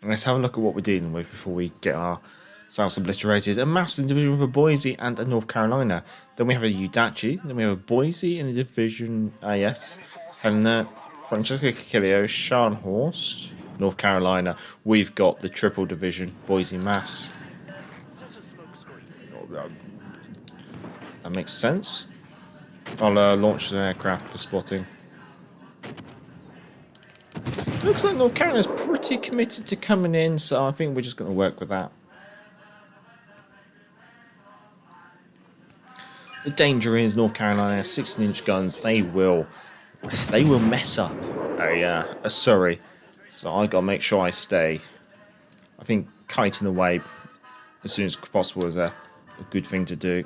Let's have a look at what we're dealing with before we get ourselves obliterated. A massive division with a Boise and a North Carolina. Then we have a Udachi. Then we have a Boise in a division. Yes. And Francesco Kikilio, Scharnhorst, North Carolina. We've got the triple division, Boise, Mass. That makes sense. I'll launch an aircraft for spotting. Looks like North Carolina's pretty committed to coming in, so I think we're just going to work with that. The danger is North Carolina has 16-inch guns. They will mess up a Surrey. So I got to make sure I stay. I think kiting away as soon as possible is a good thing to do.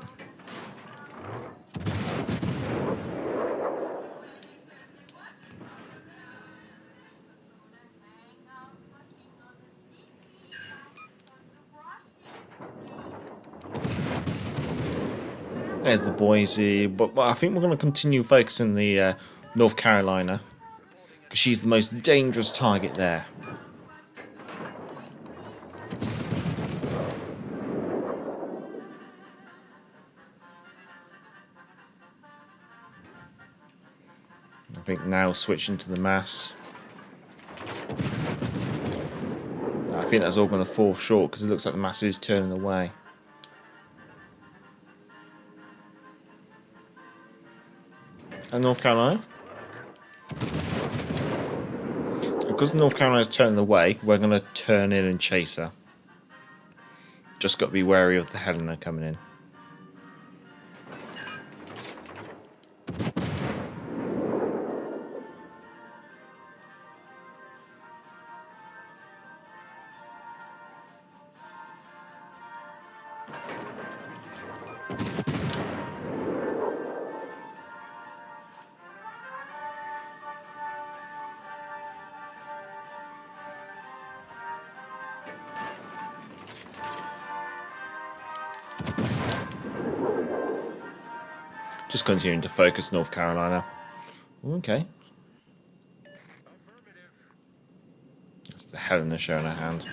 There's the Boise, but I think we're going to continue focusing the North Carolina, because she's the most dangerous target there. I think now switching to the mass. I think that's all going to fall short because it looks like the mass is turning away. And North Carolina? Because North Carolina's turning away, we're going to turn in and chase her. Just got to be wary of the Helena coming in. Just continuing to focus North Carolina. Okay. That's the Helena showing her hand.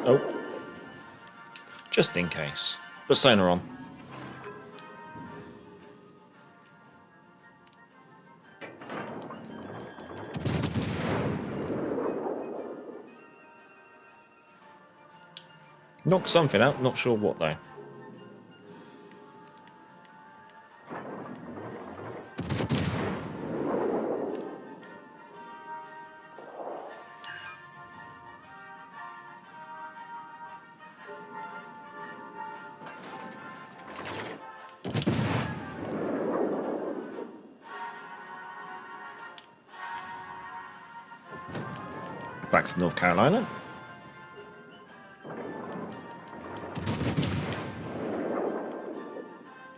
Oh. Just in case. But sonar on. Knock something out, not sure what though. Back to North Carolina.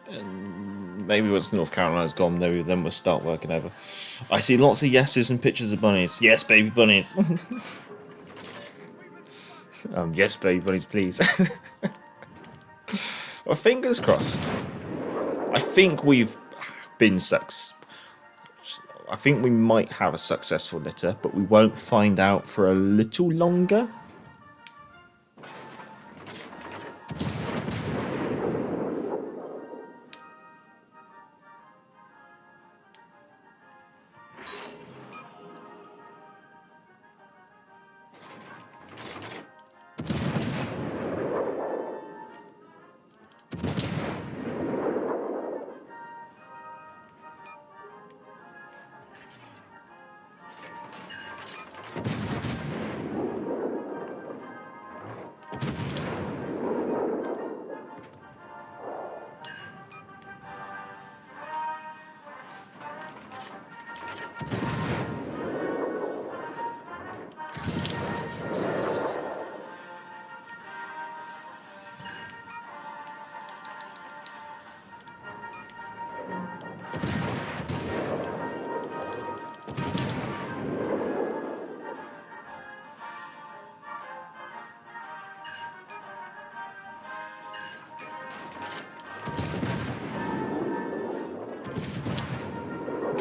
And maybe once North Carolina's gone, then we'll start working over. I see lots of yeses and pictures of bunnies. Yes, baby bunnies. Yes, baby bunnies, please. Well, fingers crossed. I think we've been I think we might have a successful litter, but we won't find out for a little longer.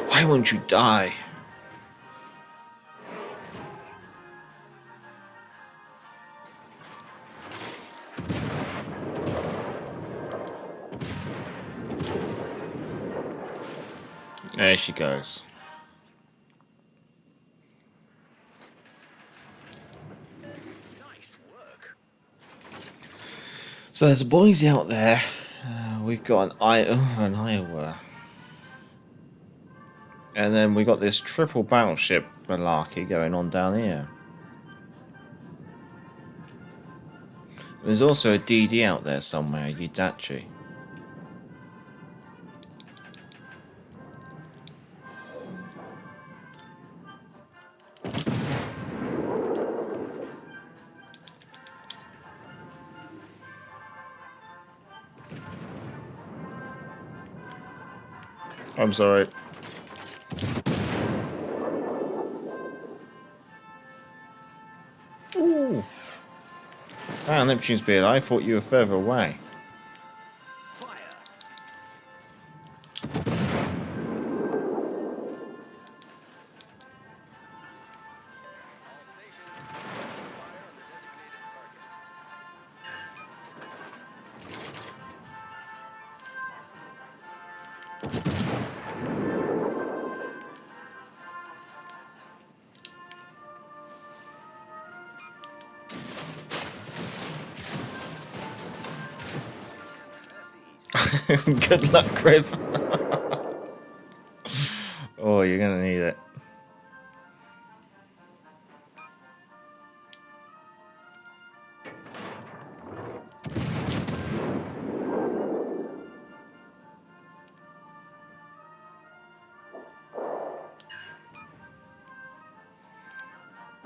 Why won't you die? There she goes. Nice work. So there's a Boise out there. We've got an Iowa. And then we got this triple battleship malarkey going on down here. There's also a DD out there somewhere, Yudachi. I'm sorry. Ooh. Ah, Neptune's beard, I thought you were further away. Good luck, Griff. Oh, you're gonna need it.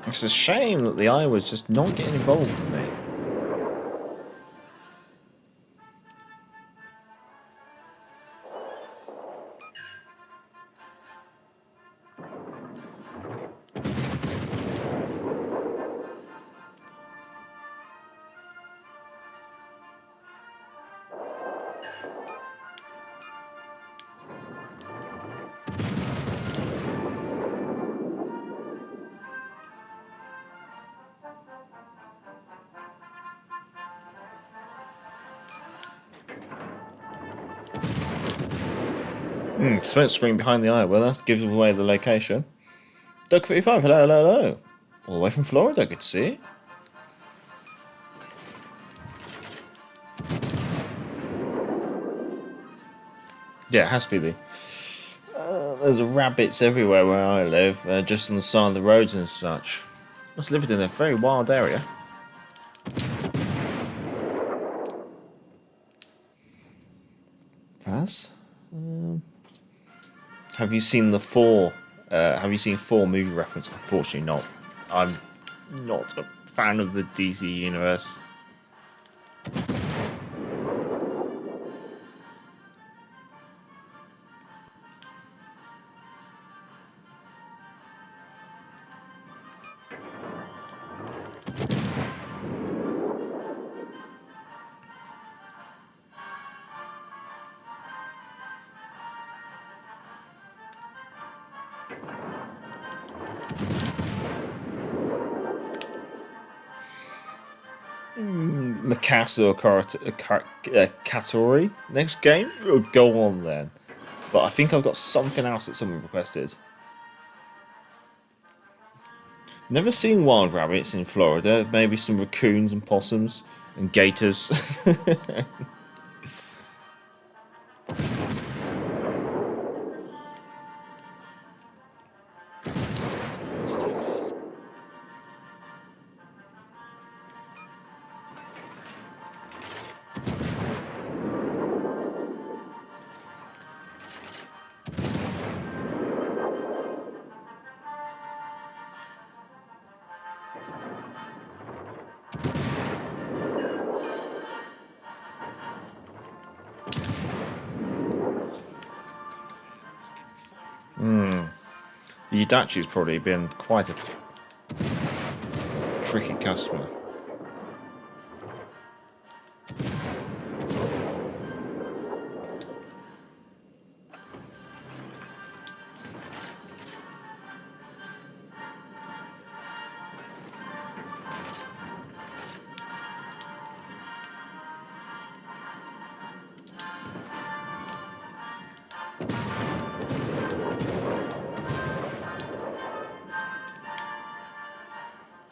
It's a shame that the eye was just not getting involved in it. Smoke screen behind the eye. Well, that gives away the location. Doug 55, hello, hello, hello. All the way from Florida, good to see you. Yeah, it has to be the. There's rabbits everywhere where I live, just on the side of the roads and such. Must live in a very wild area. Pass. Have you seen the Four? Have you seen Four movie reference? Unfortunately, not. I'm not a fan of the DC universe. Mikasa or Katori next game? Oh, go on then. But I think I've got something else that someone requested. Never seen wild rabbits in Florida. Maybe some raccoons and possums and gators. Yudachi's probably been quite a tricky customer.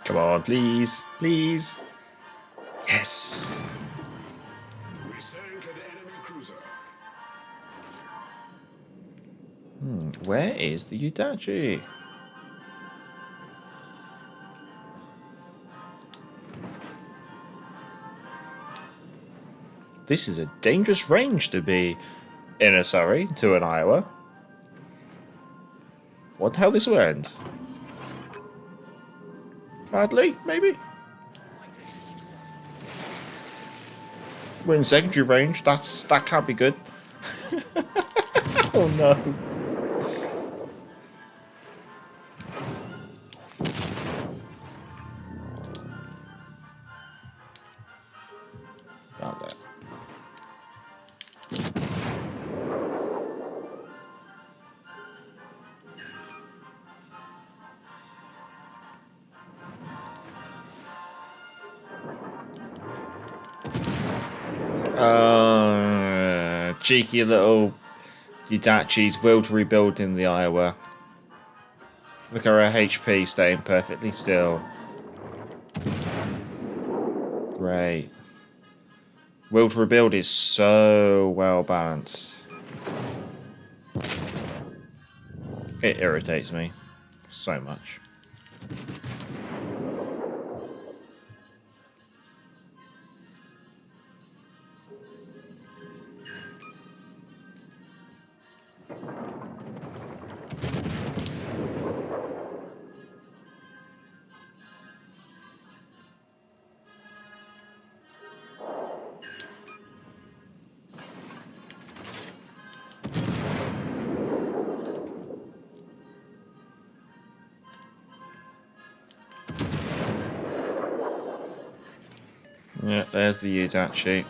Come on, please, please. Yes. We sank an enemy cruiser. Where is the Yudachi? This is a dangerous range to be in a Surrey to an Iowa. What the hell this will end? Badly, maybe? We're in secondary range, that can't be good. Oh no. About that. Cheeky little Yudachi's will to rebuild in the Iowa. Look at her HP staying perfectly still. Great. Will to rebuild is so well balanced. It irritates me so much. Yeah, there's the Yudachi.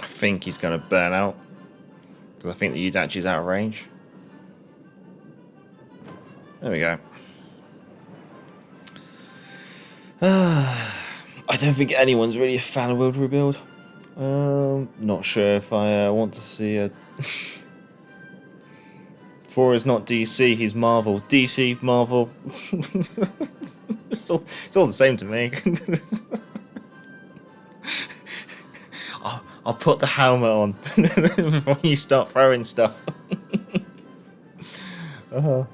I think he's going to burn out. Because I think the Yudachi's out of range. There we go. I don't think anyone's really a fan of Will to Rebuild. Not sure if I want to see a... Thor is not DC, he's Marvel. DC, Marvel. It's all the same to me. I'll put the helmet on before you start throwing stuff. Can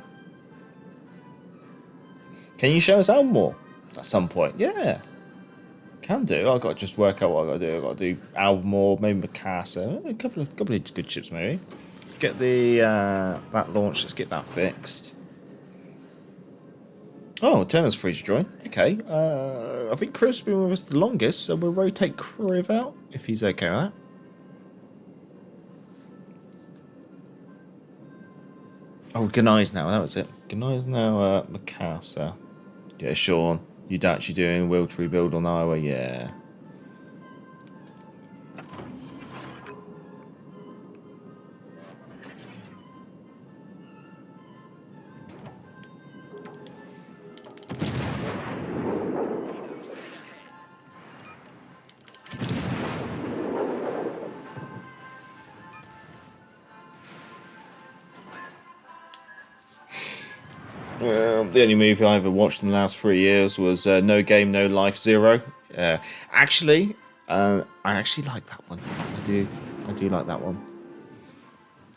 you show us Albemarle at some point? Yeah, can do. I've got to just work out what I've got to do. I've got to do Albemarle, maybe Mikasa, a couple of good ships maybe. Let's get the that launch. Let's get that fixed. Oh, Turner's free to join. Okay. I think Criv's been with us the longest, so we'll rotate Criv out if he's okay with that. Oh, Gneisenau, that was it. Gneisenau, Mikasa. Yeah, Sean. You'd actually doing Will to Rebuild on Iowa, yeah. The only movie I ever watched in the last 3 years was No Game, No Life, Zero. I actually like that one. I do like that one.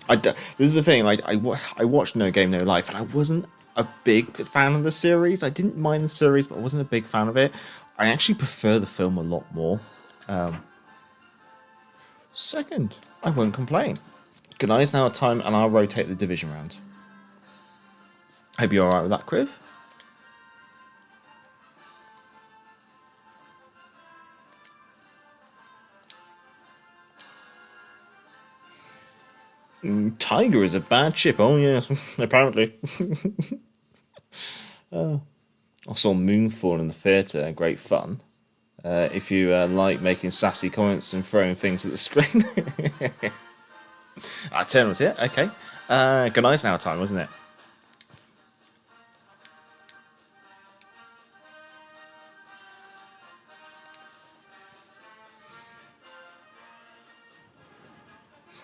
This is the thing. I watched No Game, No Life, and I wasn't a big fan of the series. I didn't mind the series, but I wasn't a big fan of it. I actually prefer the film a lot more. Second, I won't complain. Good night, now time, and I'll rotate the division round. Hope you're alright with that, Criv. Tiger is a bad ship. Oh yes, apparently. I saw Moonfall in the theatre. Great fun. If you like making sassy comments and throwing things at the screen. Turn was here. Okay. Good night now time, wasn't it?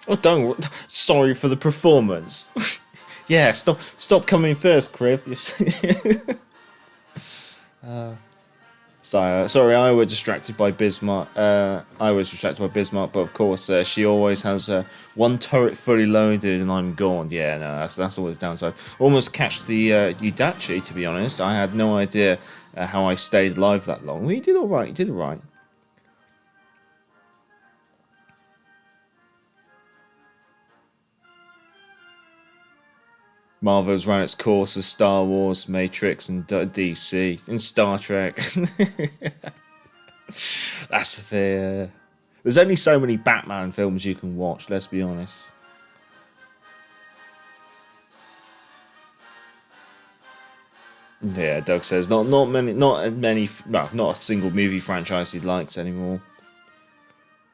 Oh, don't. Sorry for the performance. Yeah, stop coming first, Criv. Sorry, I was distracted by Bismarck. But of course, she always has one turret fully loaded, and I'm gone. Yeah, no, that's always downside. Almost catch the Yudachi, to be honest. I had no idea how I stayed alive that long. Well, you did all right. You did all right. Marvel's run its course as Star Wars, Matrix, and DC, and Star Trek. That's fair. There's only so many Batman films you can watch, let's be honest. Yeah, Doug says not many, well, not a single movie franchise he likes anymore.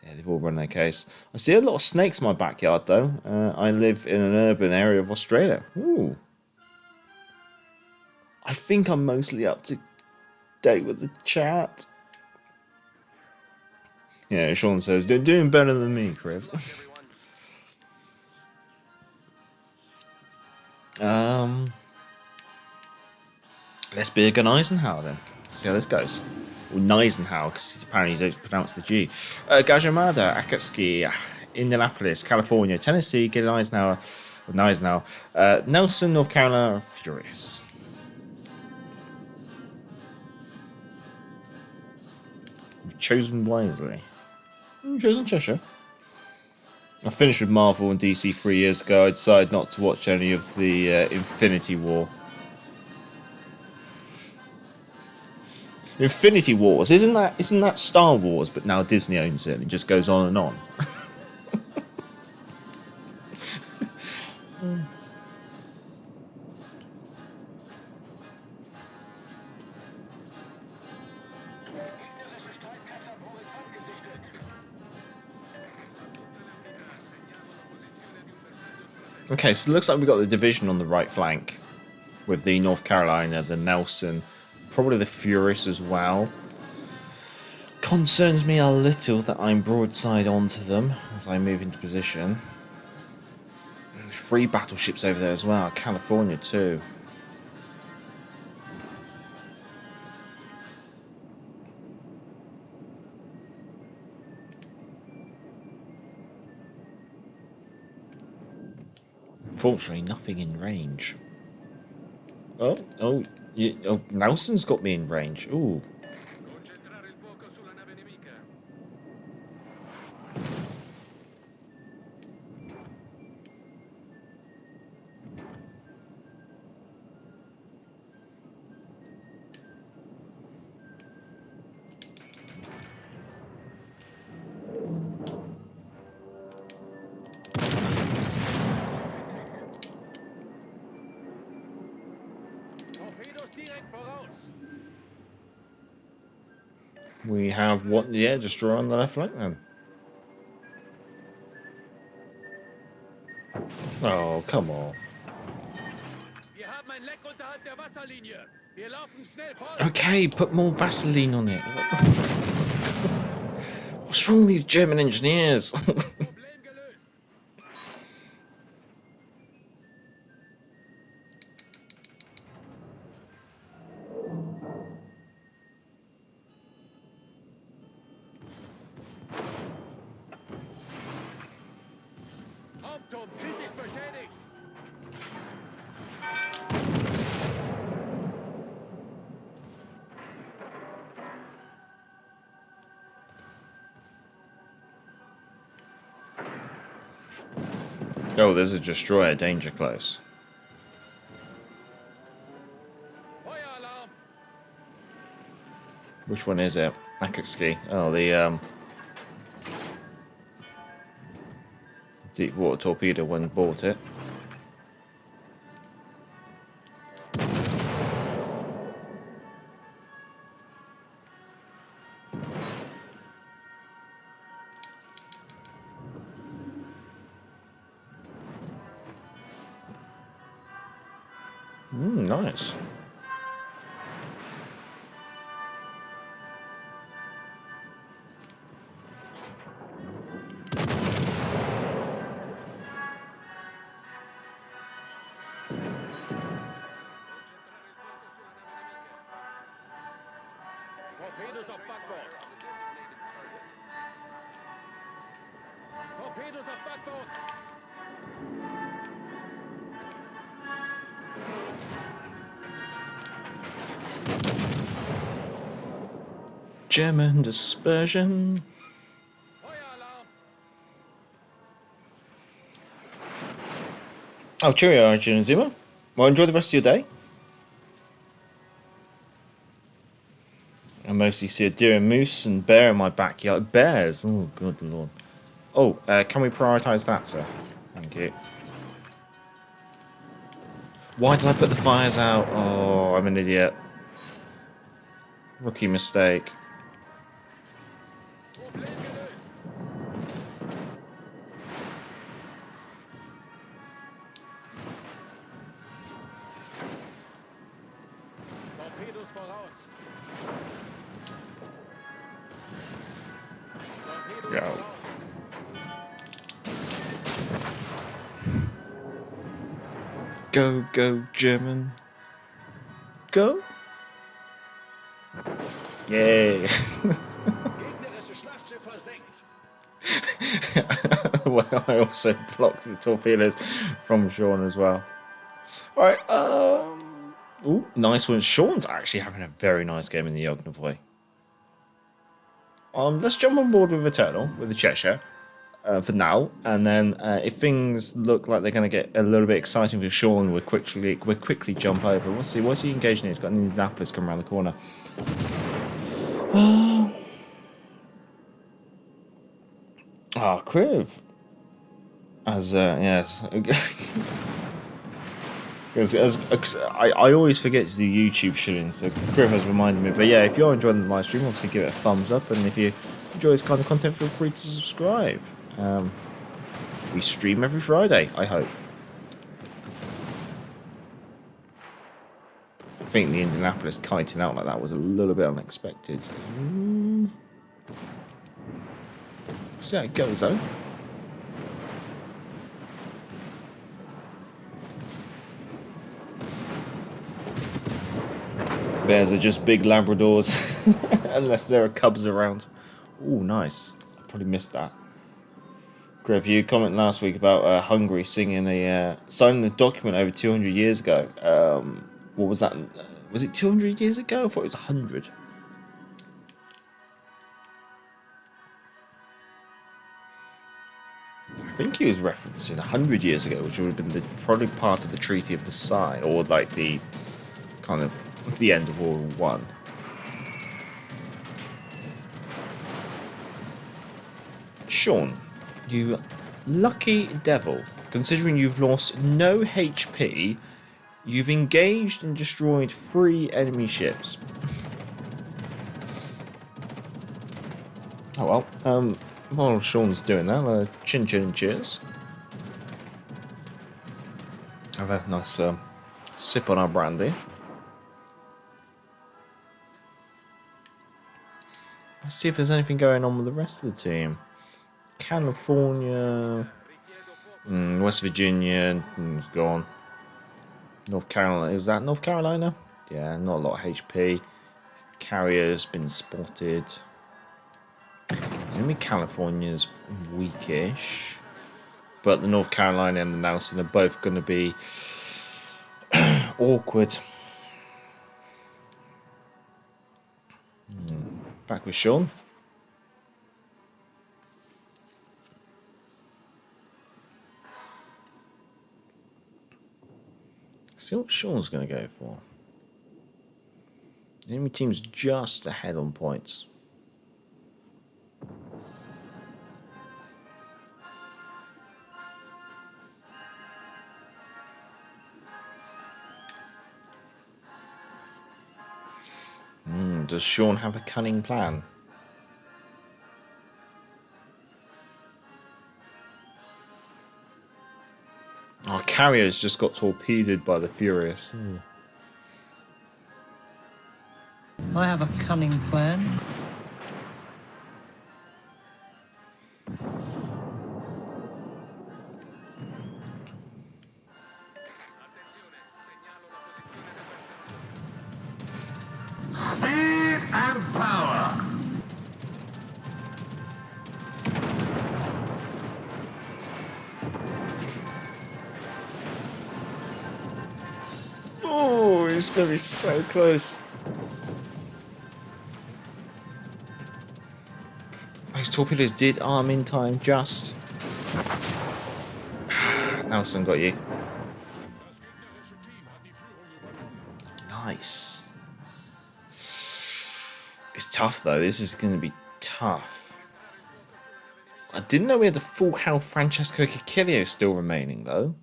Yeah, they've all run their case. I see a lot of snakes in my backyard though. I live in an urban area of Australia. Ooh. I think I'm mostly up to date with the chat. Yeah, Sean says they're doing better than me, Chris. Let's be a Gneisenau then. See how this goes. Or Gneisenau, because apparently you don't pronounce the G. Gajamada, Akatsuki, Indianapolis, California, Tennessee, Gneisenau, Nelson, North Carolina, furious. You've chosen wisely. You've chosen Cheshire. I finished with Marvel and DC 3 years ago. I decided not to watch any of the Infinity War. Infinity Wars, isn't that Star Wars, but now Disney owns it and it just goes on and on. Okay, so it looks like we've got the division on the right flank with the North Carolina, the Nelson, probably the Furious as well. Concerns me a little that I'm broadside onto them as I move into position. 3 battleships over there as well, California too. Unfortunately, nothing in range. Oh, Nelson's got me in range. Ooh. We have what? Yeah, destroyer on the left flank then. Oh, come on. Okay, put more Vaseline on it. What's wrong with these German engineers? Oh, there's a destroyer, danger close. Which one is it? Akatsuki. Oh, the deep water torpedo one bought it. Nice. Torpedoes off backboard. Torpedoes off backboard. German dispersion. Oh, cheerio, IJN Azuma. Well, enjoy the rest of your day. I mostly see a deer and moose and bear in my backyard. Bears? Oh, good lord. Oh, can we prioritise that, sir? Thank you. Why did I put the fires out? Oh, I'm an idiot. Rookie mistake. Torpedos voraus. Torpedos Go. voraus. Go, go, German. Go. Yay. Gegnerische Schlachtschiff versenkt. Well, I also blocked the torpedoes from Sean as well. Alright, ooh, nice one. Sean's actually having a very nice game in the Yoghnavoy. Let's jump on board with Eternal, with the Cheshire, for now, and then if things look like they're going to get a little bit exciting for Sean, we'll quickly jump over. We'll see. What's he engaged in? He's got an Indianapolis coming around the corner. Kriv. As yes. Because I always forget to do YouTube shillings, so Kriv has reminded me. But yeah, if you're enjoying the live stream, obviously give it a thumbs up, and if you enjoy this kind of content, feel free to subscribe. We stream every Friday, I hope. I think the Indianapolis kiting out like that was a little bit unexpected. See how it goes though. Bears are just big Labradors, unless there are cubs around. Oh, nice. I probably missed that. Griff, you comment last week about Hungary signing the document over 200 years ago. What was that? Was it 200 years ago? I thought it was 100. I think he was referencing 100 years ago, which would have been probably part of the Treaty of Versailles, or like the kind of the end of World War One. Sean, you lucky devil. Considering you've lost no HP, you've engaged and destroyed 3 enemy ships. Oh well. While Sean's doing that, chin chin cheers. Have a nice sip on our brandy. Let's see if there's anything going on with the rest of the team. California, West Virginia, gone. North Carolina, is that North Carolina? Yeah, not a lot of HP. Carrier's been spotted. Enemy California's weakish, but the North Carolina and the Nelson are both going to be awkward. Back with Sean. See what Sean's going to go for. The enemy team's just ahead on points. Does Sean have a cunning plan? Our carrier's just got torpedoed by the Furious. I have a cunning plan. Speed and power. Oh, it's going to be so close. Those torpedoes did arm in time, just. Nelson got you. Das gegnerische Team It's tough though. This is going to be tough. I didn't know we had the full health Francesco Cicilio still remaining though.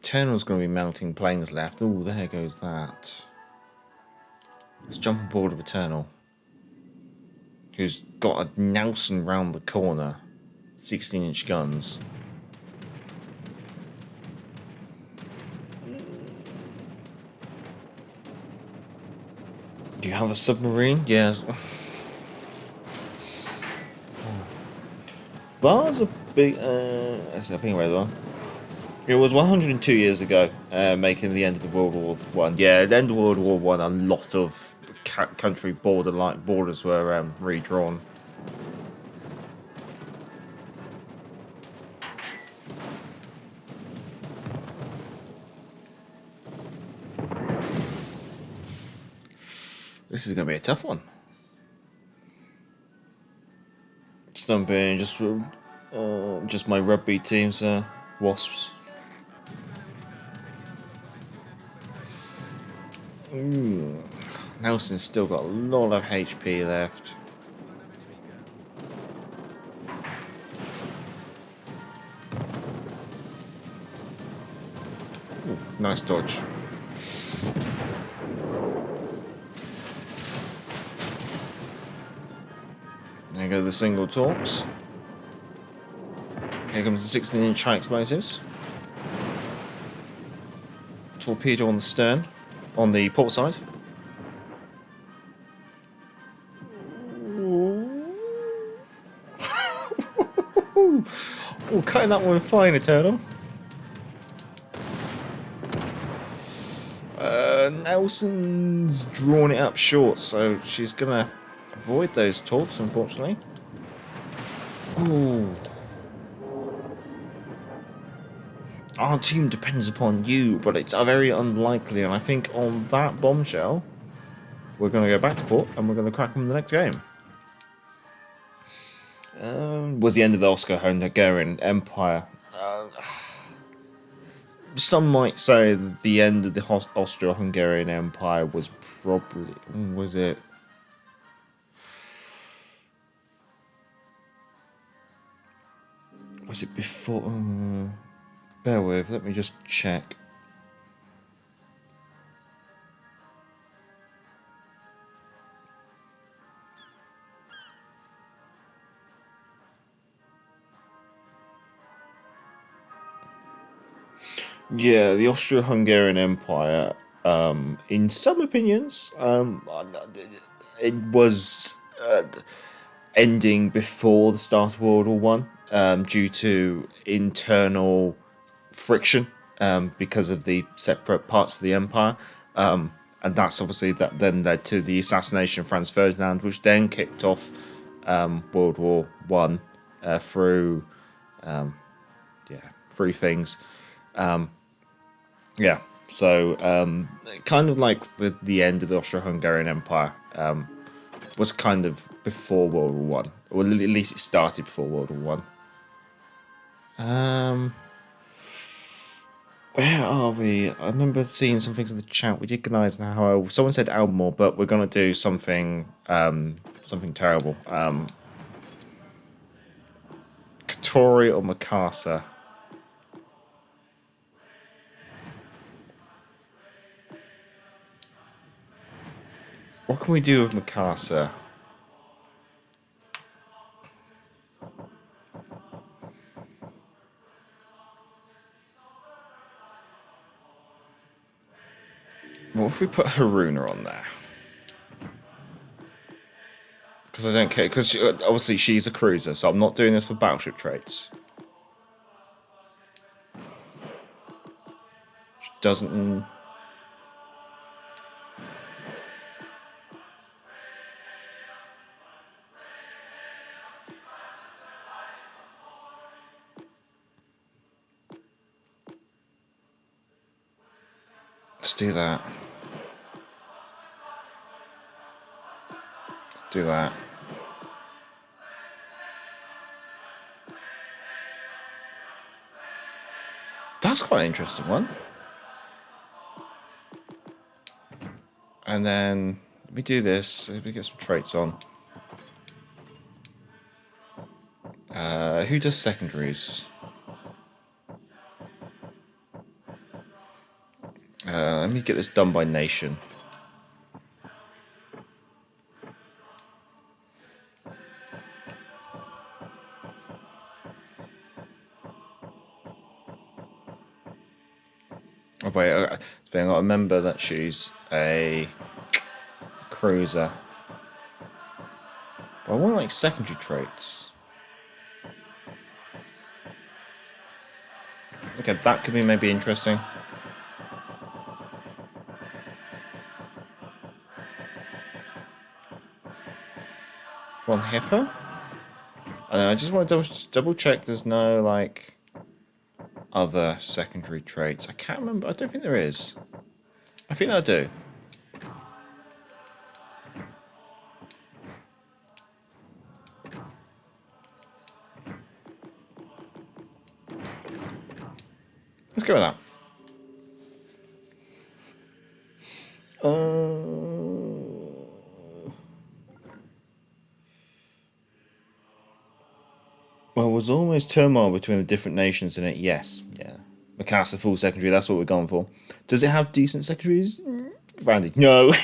Eternal's going to be mounting planes left. Oh, there goes that. Let's jump on board of Eternal, who's got a Nelson round the corner. 16-inch guns. Do you have a submarine? Yes. Bar's a big. I think I read one. It was 102 years ago, making the end of the World War One. Yeah, at the end of World War One, a lot of country borders were redrawn. This is going to be a tough one. Stumping just my rugby teams, Wasps. Ooh. Nelson's still got a lot of HP left. Ooh, nice dodge. There go the single torps. Here comes the 16-inch high explosives. Torpedo on the stern, on the port side. Oh, cutting that one fine, Eternal. Nelson's drawn it up short, so she's gonna avoid those torps, unfortunately. Ooh. Our team depends upon you, but it's very unlikely, and I think on that bombshell, we're going to go back to port, and we're going to crack them in the next game. Was the end of the Austro-Hungarian Empire. Some might say that the end of the Austro-Hungarian Empire was probably... Was it... Was it before... bear with, let me just check. Yeah, the Austro-Hungarian Empire, in some opinions, it was ending before the start of World War One, due to internal friction, because of the separate parts of the empire, and that's obviously that then led to the assassination of Franz Ferdinand, which then kicked off World War One through three things. So kind of like the end of the Austro-Hungarian Empire was kind of before World War One, or at least it started before World War One. Where are we? I remember seeing some things in the chat. We did Gneisenau. Someone said Albemarle, but we're gonna do something something terrible. Katori or Mikasa. What can we do with Mikasa? What if we put Haruna on there? Because I don't care. Because obviously she's a cruiser, so I'm not doing this for battleship traits. She doesn't... Let's do that. Let's do that. That's quite an interesting one. And then we do this. We get some traits on. Who does secondaries? Let me get this done by nation. Oh wait, I remember that she's a cruiser. But I want like secondary traits. Okay, that could be maybe interesting. Von Hipper? I just want to double check there's no like other secondary traits. I can't remember. I don't think there is. I think I do. Let's go with that. Well, was almost turmoil between the different nations in it. Yes, yeah. Mikasa full secondary. That's what we're going for. Does it have decent secondaries? Randy, no.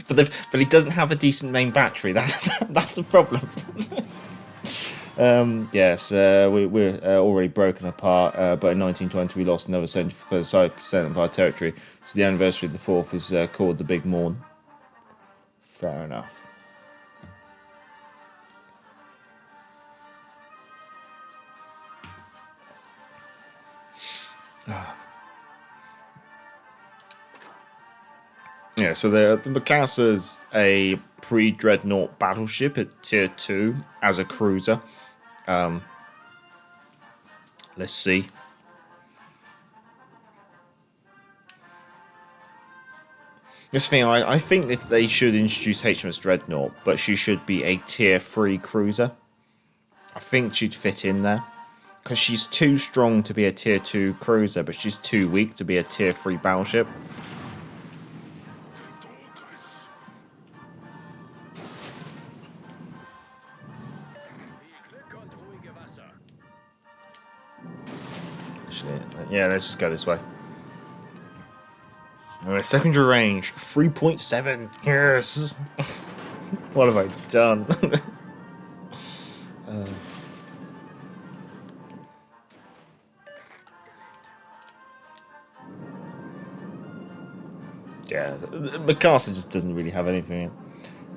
but he doesn't have a decent main battery. That's the problem. Yes, we're already broken apart, but in 1920 we lost another 75% of our territory, so the anniversary of the 4th is called the Big Mourn. Fair enough. Yeah, so the Mikasa's a pre-dreadnought battleship at tier 2 as a cruiser. Let's see. This thing, I think if they should introduce HMS Dreadnought, but she should be a tier 3 cruiser. I think she'd fit in there. Because she's too strong to be a tier 2 cruiser, but she's too weak to be a tier 3 battleship. Actually, yeah, let's just go this way. Alright, secondary range, 3.7. Yes! What have I done? Yeah, Mikasa just doesn't really have anything.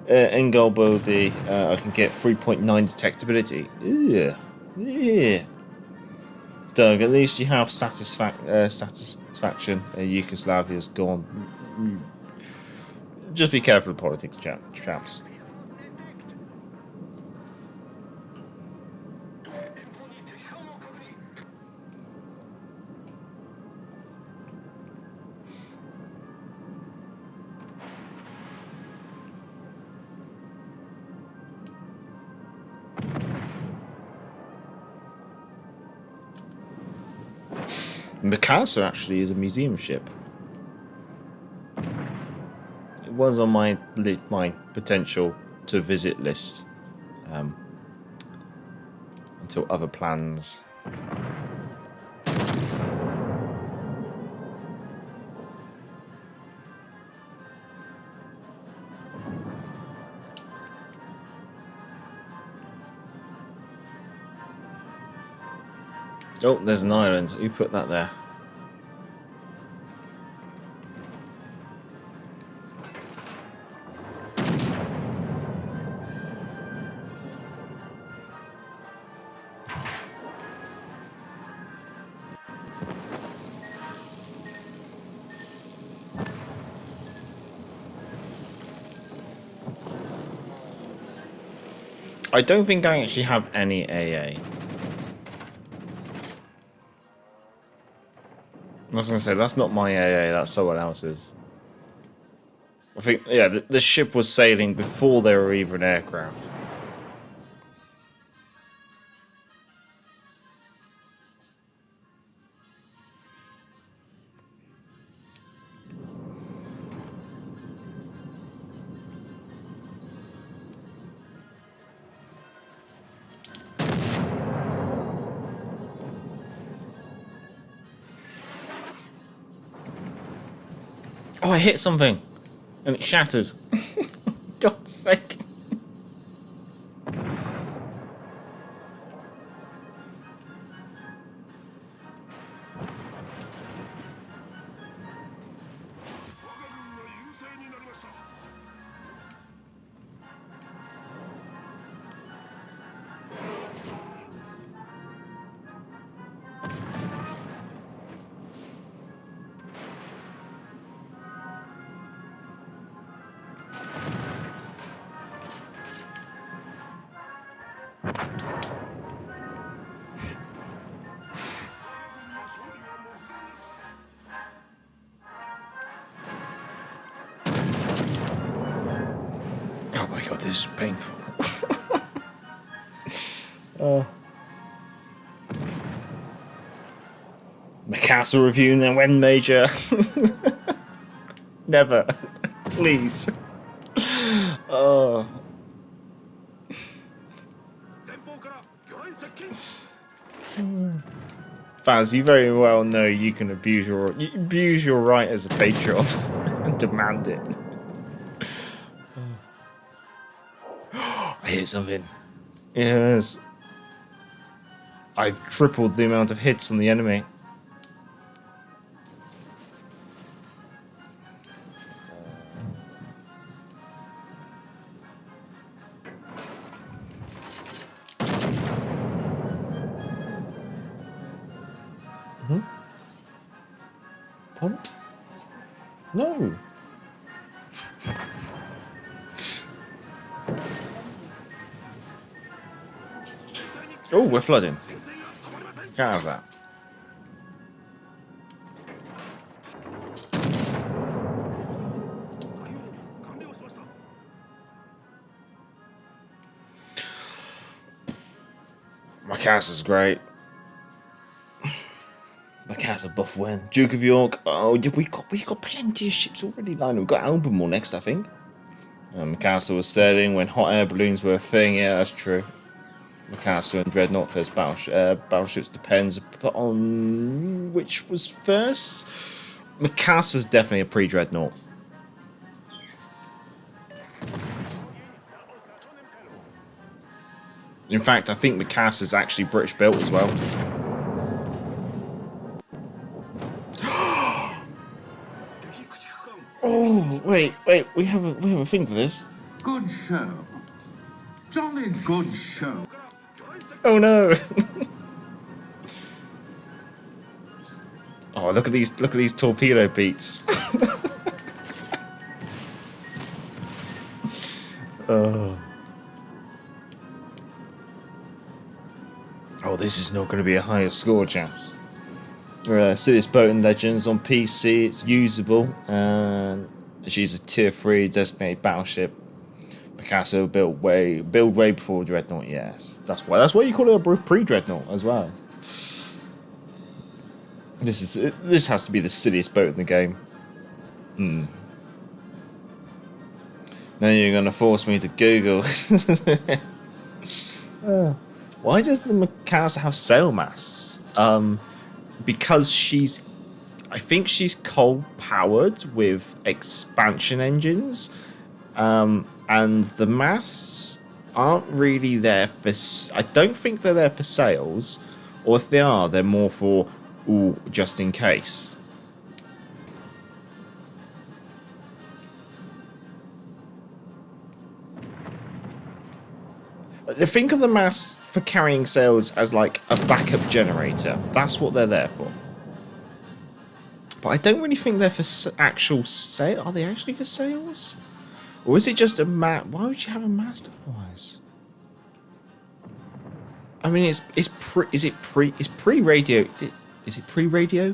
Engel Bodhi, I can get 3.9 detectability. Yeah. Doug, at least you have satisfaction. Yugoslavia's gone. Just be careful of politics, chaps. Mikasa actually is a museum ship. It was on my potential to visit list until other plans. Oh, there's an island. Who put that there? I don't think I actually have any AA. I was going to say, that's not my AA, that's someone else's. I think, yeah, the ship was sailing before they were even aircraft. Oh, I hit something, and it shattered. God's sake. Oh my god, this is painful. Mikasa review now when Major. Never. Please. Oh. Fans, you very well know you can abuse your right as a patron and demand it. I hit something. Yes. I've tripled the amount of hits on the enemy. Pardon? No. Oh, we're flooding. Can't have that. Mikasa's great. Mikasa buff when Duke of York. Oh, we got plenty of ships already lined. We've got Albemarle next, I think. Mikasa was sailing when hot air balloons were a thing. Yeah, that's true. Mikasa and Dreadnought first battleships depends on which was first. Mikasa's definitely a pre-Dreadnought. In fact, I think Mikasa's actually British built as well. Oh, wait, we have a thing for this. Good show. Jolly good show. Oh no. Oh, look at these torpedo beats. Oh, this is not going to be a higher score, chaps. Serious boat in Legends on PC. It's usable, and she's a tier 3 designated battleship. Mikasa build way before Dreadnought. Yes, that's why you call it a pre-Dreadnought as well. This has to be the silliest boat in the game. Now you're gonna force me to Google. Why does the Mikasa have sail masts? Because I think she's coal powered with expansion engines, and the masts aren't really there for. I don't think they're there for sails, or if they are, they're more for just in case. Think of the masts for carrying sails as like a backup generator. That's what they're there for. But I don't really think they're for actual sail. Are they actually for sails? Or is it just a mast? Why would you have a mast otherwise? I mean, is pre-radio? Is it pre-radio?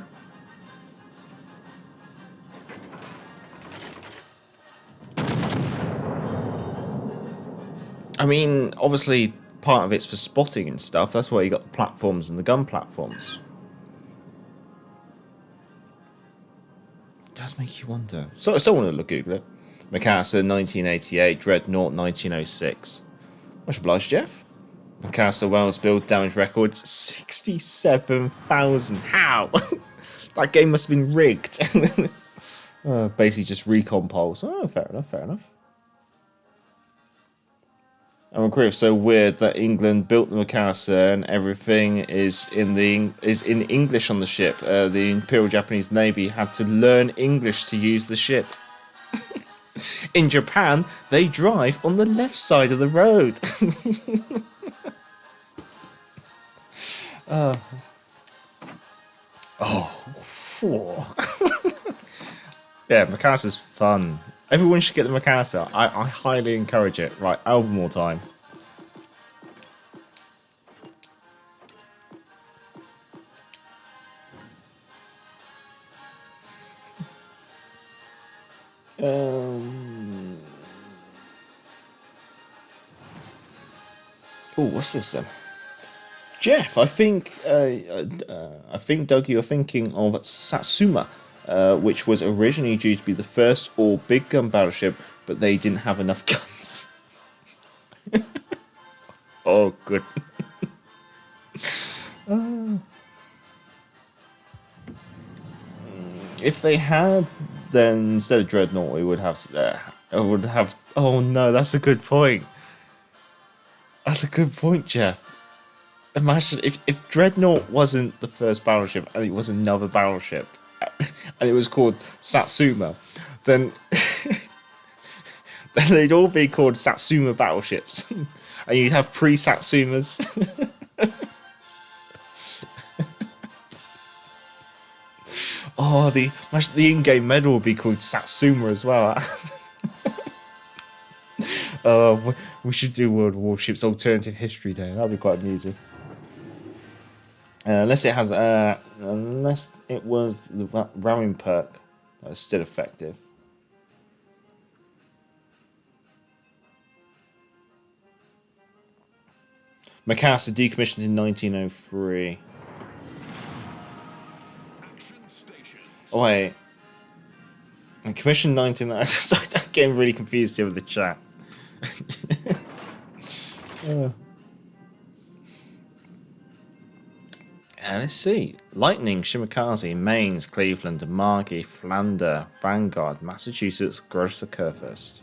I mean, obviously, part of it's for spotting and stuff. That's why you got the platforms and the gun platforms. It does make you wonder. So someone will Google it. Mikasa, 1988. Dreadnought, 1906. Much obliged, Jeff. Mikasa Wells build damage records 67,000. How? That game must have been rigged. Basically just recon poles. Oh, fair enough, fair enough. I agree. It's so weird that England built the Mikasa and everything is in English on the ship. The Imperial Japanese Navy had to learn English to use the ship. In Japan, they drive on the left side of the road. Oh. Yeah, Mikasa's fun. Everyone should get the Mikasa. I highly encourage it. Right, Albemarle time. Oh, what's this then? Jeff, I think Doug, you're thinking of Satsuma, which was originally due to be the first all big gun battleship, but they didn't have enough guns. Oh, good. If they had, then instead of Dreadnought, we would have. Oh no, that's a good point. That's a good point, Jeff. Imagine if Dreadnought wasn't the first battleship and it was another battleship and it was called Satsuma, then then they'd all be called Satsuma battleships, and you'd have pre-Satsumas. Oh, the in-game medal would be called Satsuma as well. We should do World Warships Alternative History Day. That'd be quite amusing. Unless it has, unless it was the ramming perk that was still effective. Mikasa decommissioned in 1903. Oh wait, and commissioned 19. I'm getting really confused here with the chat. Let's see. Lightning, Shimakaze, Mainz, Cleveland, Margay, Flander, Vanguard, Massachusetts, Grosser Kurfürst.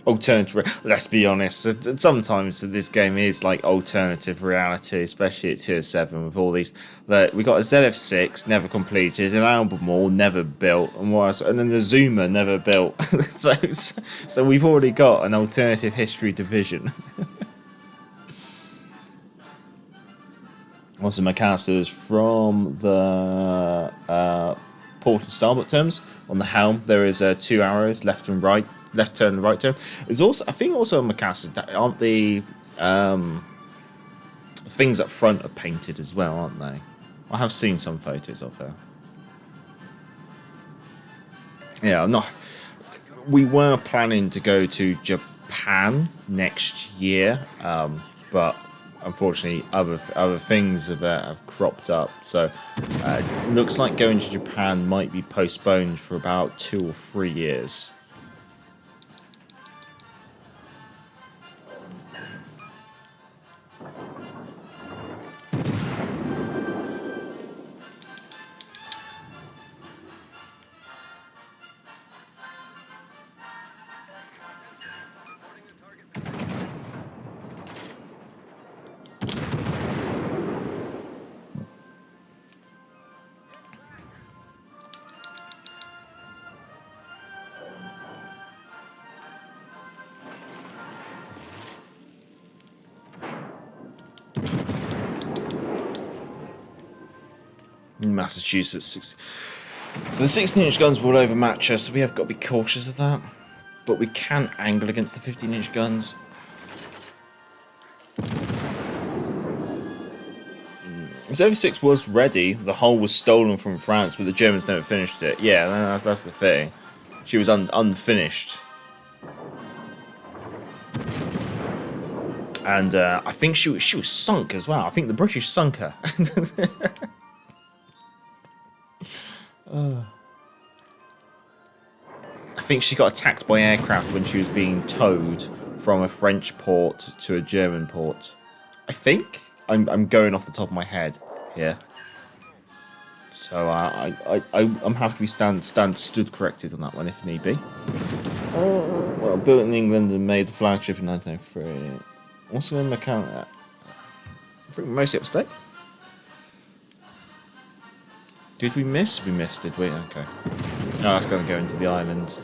Alternative. Let's be honest. Sometimes this game is like alternative reality, especially at Tier 7 with all these. We got a ZF6 never completed, an Albemarle never built, and then the Azuma never built. so we've already got an alternative history division. Also, Mikasa is from the port and starboard terms. On the helm, there is 2 arrows, left and right, left turn and right turn. There's also, I think, also Mikasa, aren't the things up front are painted as well, aren't they? I have seen some photos of her. Yeah, I'm not. We were planning to go to Japan next year, but unfortunately, other things have cropped up. So it looks like going to Japan might be postponed for about 2 or 3 years. Massachusetts 60. So the 16-inch guns will overmatch us, so we have got to be cautious of that. But we can angle against the 15-inch guns. Zara 6 was ready. The hull was stolen from France, but the Germans never finished it. Yeah, that's the thing. She was unfinished. And I think she was sunk as well. I think the British sunk her. I think she got attacked by aircraft when she was being towed from a French port to a German port. I think I'm going off the top of my head here. So I'm happy to be stood corrected on that one if need be. Well, built in England and made the flagship in 1903. Also in Mikasa. I think mostly upstate. Did we miss? We missed, did we? Okay. Oh, that's going to go into the island.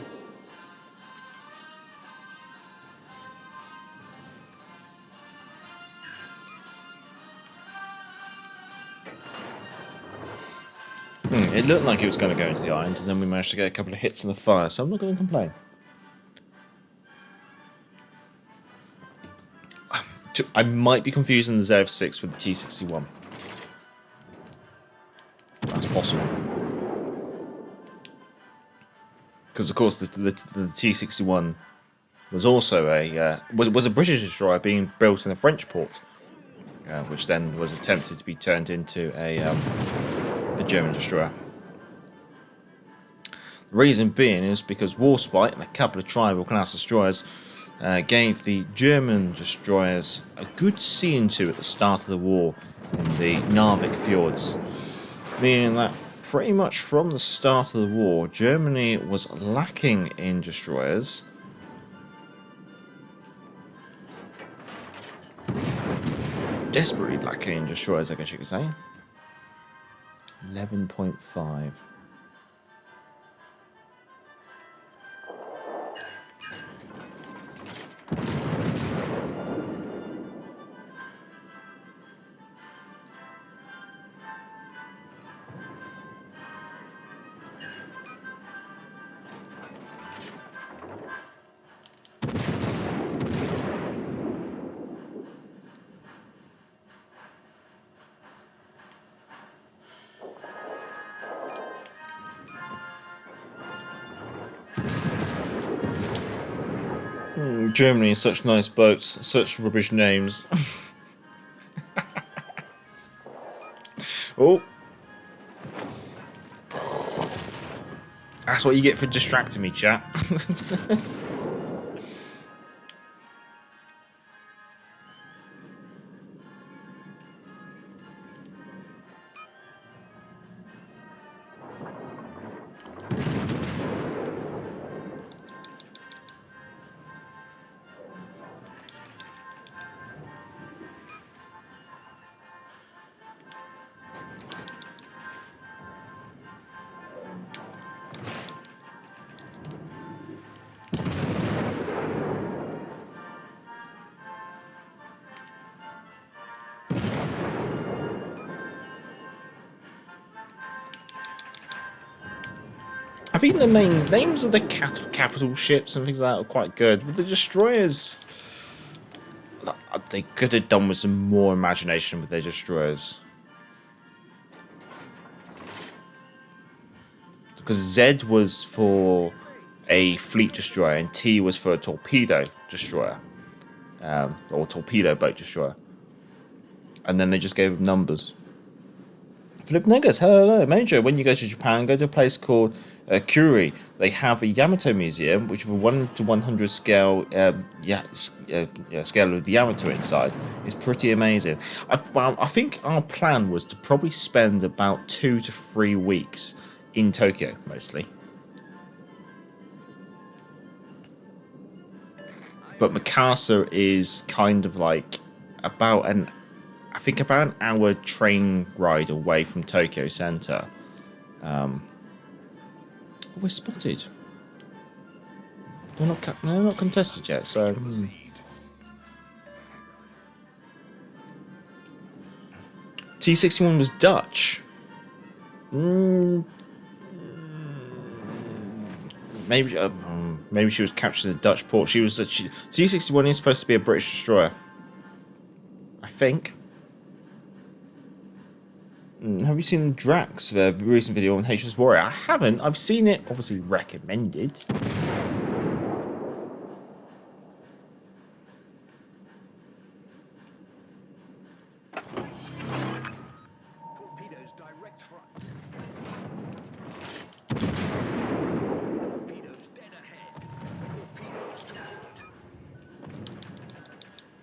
It looked like it was going to go into the island, and then we managed to get a couple of hits in the fire, so I'm not going to complain. I might be confusing the ZF6 with the T61. That's possible. Because of course the T61 was also was a British destroyer being built in a French port, which then was attempted to be turned into a German destroyer. The reason being is because Warspite and a couple of tribal class destroyers gave the German destroyers a good see to at the start of the war in the Narvik fjords, meaning that pretty much from the start of the war, Germany was lacking in destroyers. Desperately lacking in destroyers, I guess you could say. 11.5. Germany, such nice boats, such rubbish names. Oh. That's what you get for distracting me, chat. I think the main names of the capital ships and things like that are quite good, but the destroyers, they could have done with some more imagination with their destroyers. Because Z was for a fleet destroyer and T was for a torpedo destroyer, or torpedo boat destroyer, and then they just gave them numbers. Philip Negus, hello, Major. When you go to Japan, go to a place called Kuri. They have a Yamato museum, which with a 1:100 scale, scale of the Yamato inside, is pretty amazing. I think our plan was to probably spend about 2 to 3 weeks in Tokyo, mostly. But Mikasa is kind of like about an hour train ride away from Tokyo Center. We're spotted. They're not contested yet, so. T61 was Dutch. Maybe she was captured in a Dutch port. T61 is supposed to be a British destroyer, I think. Have you seen Drax, the recent video on HMS Warrior? I haven't. I've seen it, obviously recommended. Torpedoes direct front. Torpedoes dead ahead. Torpedoes to port.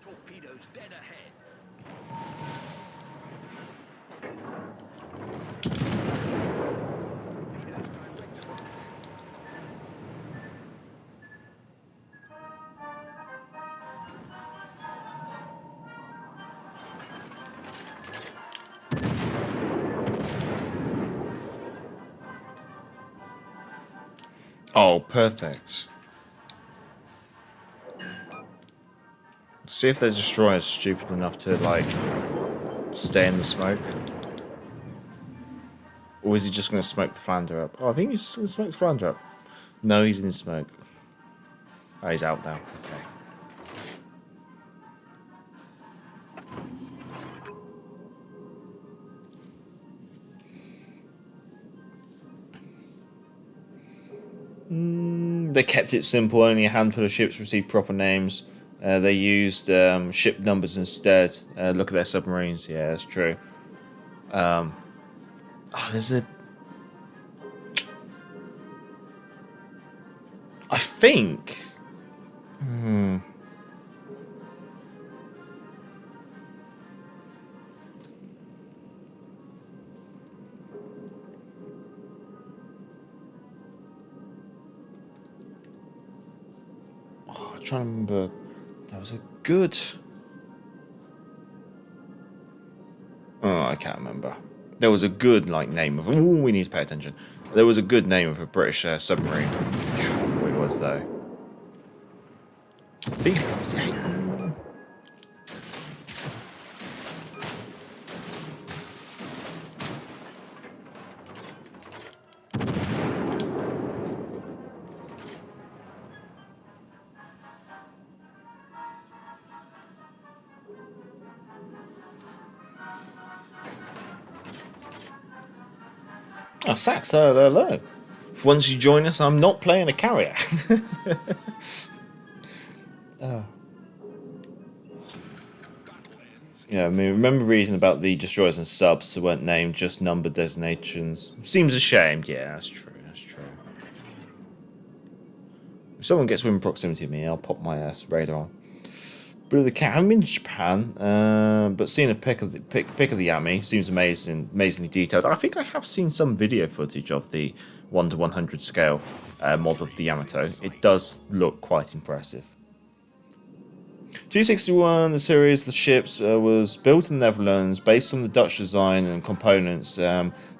Torpedoes dead ahead. Oh, perfect. See if their destroyer's stupid enough to, like, stay in the smoke. Or is he just going to smoke the flounder up? Oh, I think he's just going to smoke the flounder up. No, he's in smoke. Oh, he's out now. Okay. They kept it simple. Only a handful of ships received proper names. They used ship numbers instead. Look at their submarines. Yeah, that's true. Oh, there's a... I think... I'm trying to remember. There was a good... Oh, I can't remember. There was a good, like, name of... Ooh, we need to pay attention. There was a good name of a British submarine. I can't remember what it was, though. I think it was... Oh, Sax, hello. Once you join us, I'm not playing a carrier. Oh. Yeah, I mean, remember reading about the destroyers and subs that weren't named, just number designations. Seems ashamed. Yeah, that's true. That's true. If someone gets within proximity of me, I'll pop my radar on. But the cat, I haven't been to Japan, but seeing a pic of the Yami seems amazingly detailed. I think I have seen some video footage of the 1:100 scale model of the Yamato. It does look quite impressive. 261, the series of the ships was built in the Netherlands based on the Dutch design and components.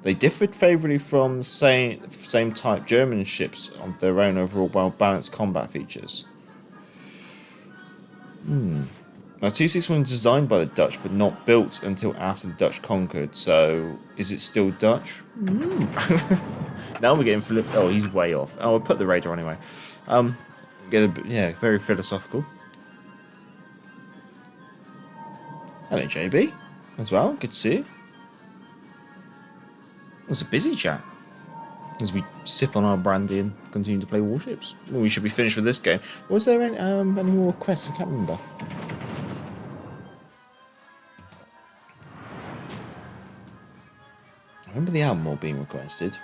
They differed favourably from the same type German ships on their own overall well-balanced combat features. Now, 261 was designed by the Dutch, but not built until after the Dutch conquered. So, is it still Dutch? Now we're getting oh, he's way off. Oh, I'll put the radar anyway. Yeah, very philosophical. Hello, JB, as well. Good to see you. It was a busy chat as we sip on our brandy and continue to play Warships. Well, we should be finished with this game. Was there any more requests? I can't remember. I remember the Albemarle being requested.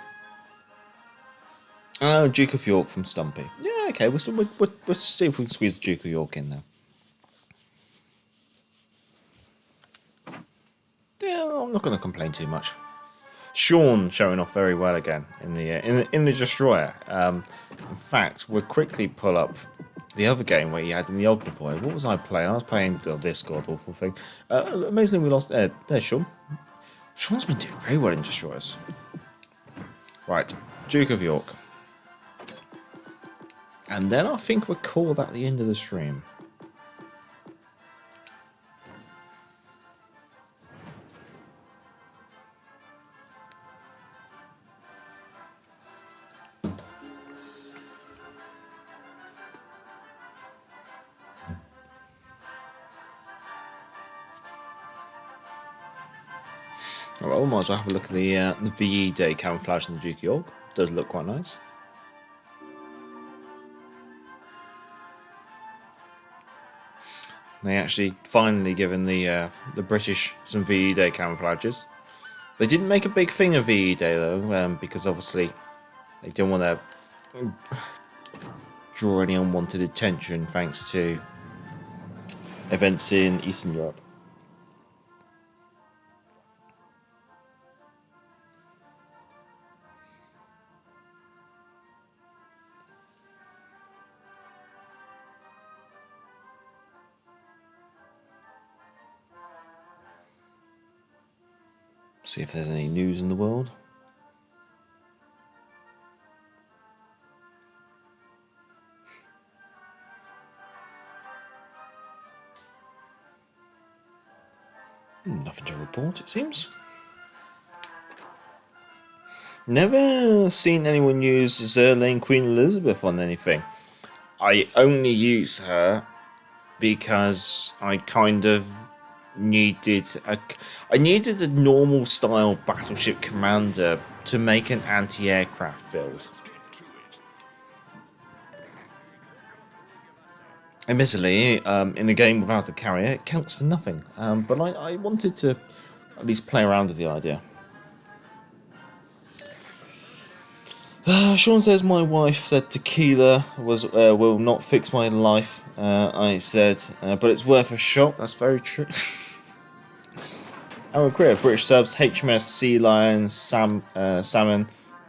Oh, Duke of York from Stumpy. Yeah, okay. We'll see if we can squeeze the Duke of York in there. Yeah, I'm not going to complain too much. Sean showing off very well again in the destroyer. In fact, we'll quickly pull up the other game where he had in the Ognavoy. What was I playing? I was playing this god awful thing. Amazingly, we lost. There's Sean. Sean's been doing very well in destroyers. Right, Duke of York, and then I think we'll call that the end of the stream. Well, might as well have a look at the VE Day camouflage in the Duke of York. Does look quite nice. They actually finally given the British some VE Day camouflages. They didn't make a big thing of VE Day though, because obviously they didn't want to draw any unwanted attention thanks to events in Eastern Europe. See if there's any news in the world. Nothing to report, it seems. Never seen anyone use Zara Queen Elizabeth on anything. I only use her because I kind of needed a normal style battleship commander to make an anti-aircraft build. Admittedly, in a game without a carrier, it counts for nothing. But I wanted to at least play around with the idea. Sean says my wife said tequila will not fix my life. I said, but it's worth a shot. That's very true. Our career: British subs, HMS Sea Lion, Salmon,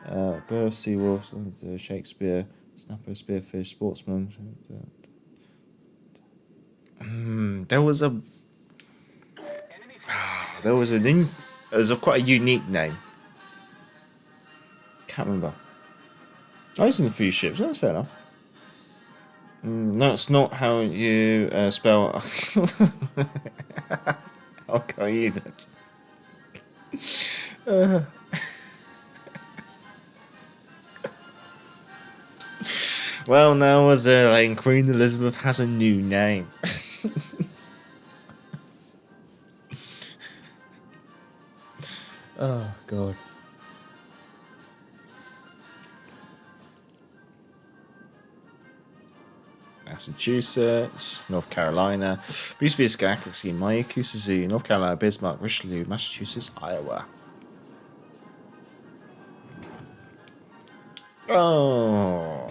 Birth, Seawolf, Shakespeare, Snapper, Spearfish, Sportsman. There was a quite a unique name. Can't remember. I was in a few ships. That's fair enough. That's not how you spell. Okay, you don't. Well, now as Queen Elizabeth has a new name. Oh God. Massachusetts, North Carolina, Bruce Galaxy, Mayukusuzu, North Carolina, Bismarck, Richelieu, Massachusetts, Iowa. Oh.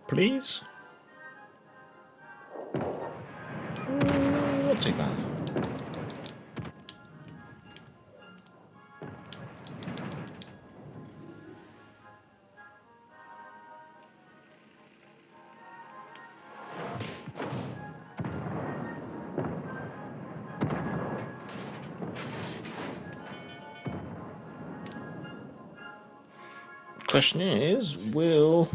Please? Not too bad. Question is, will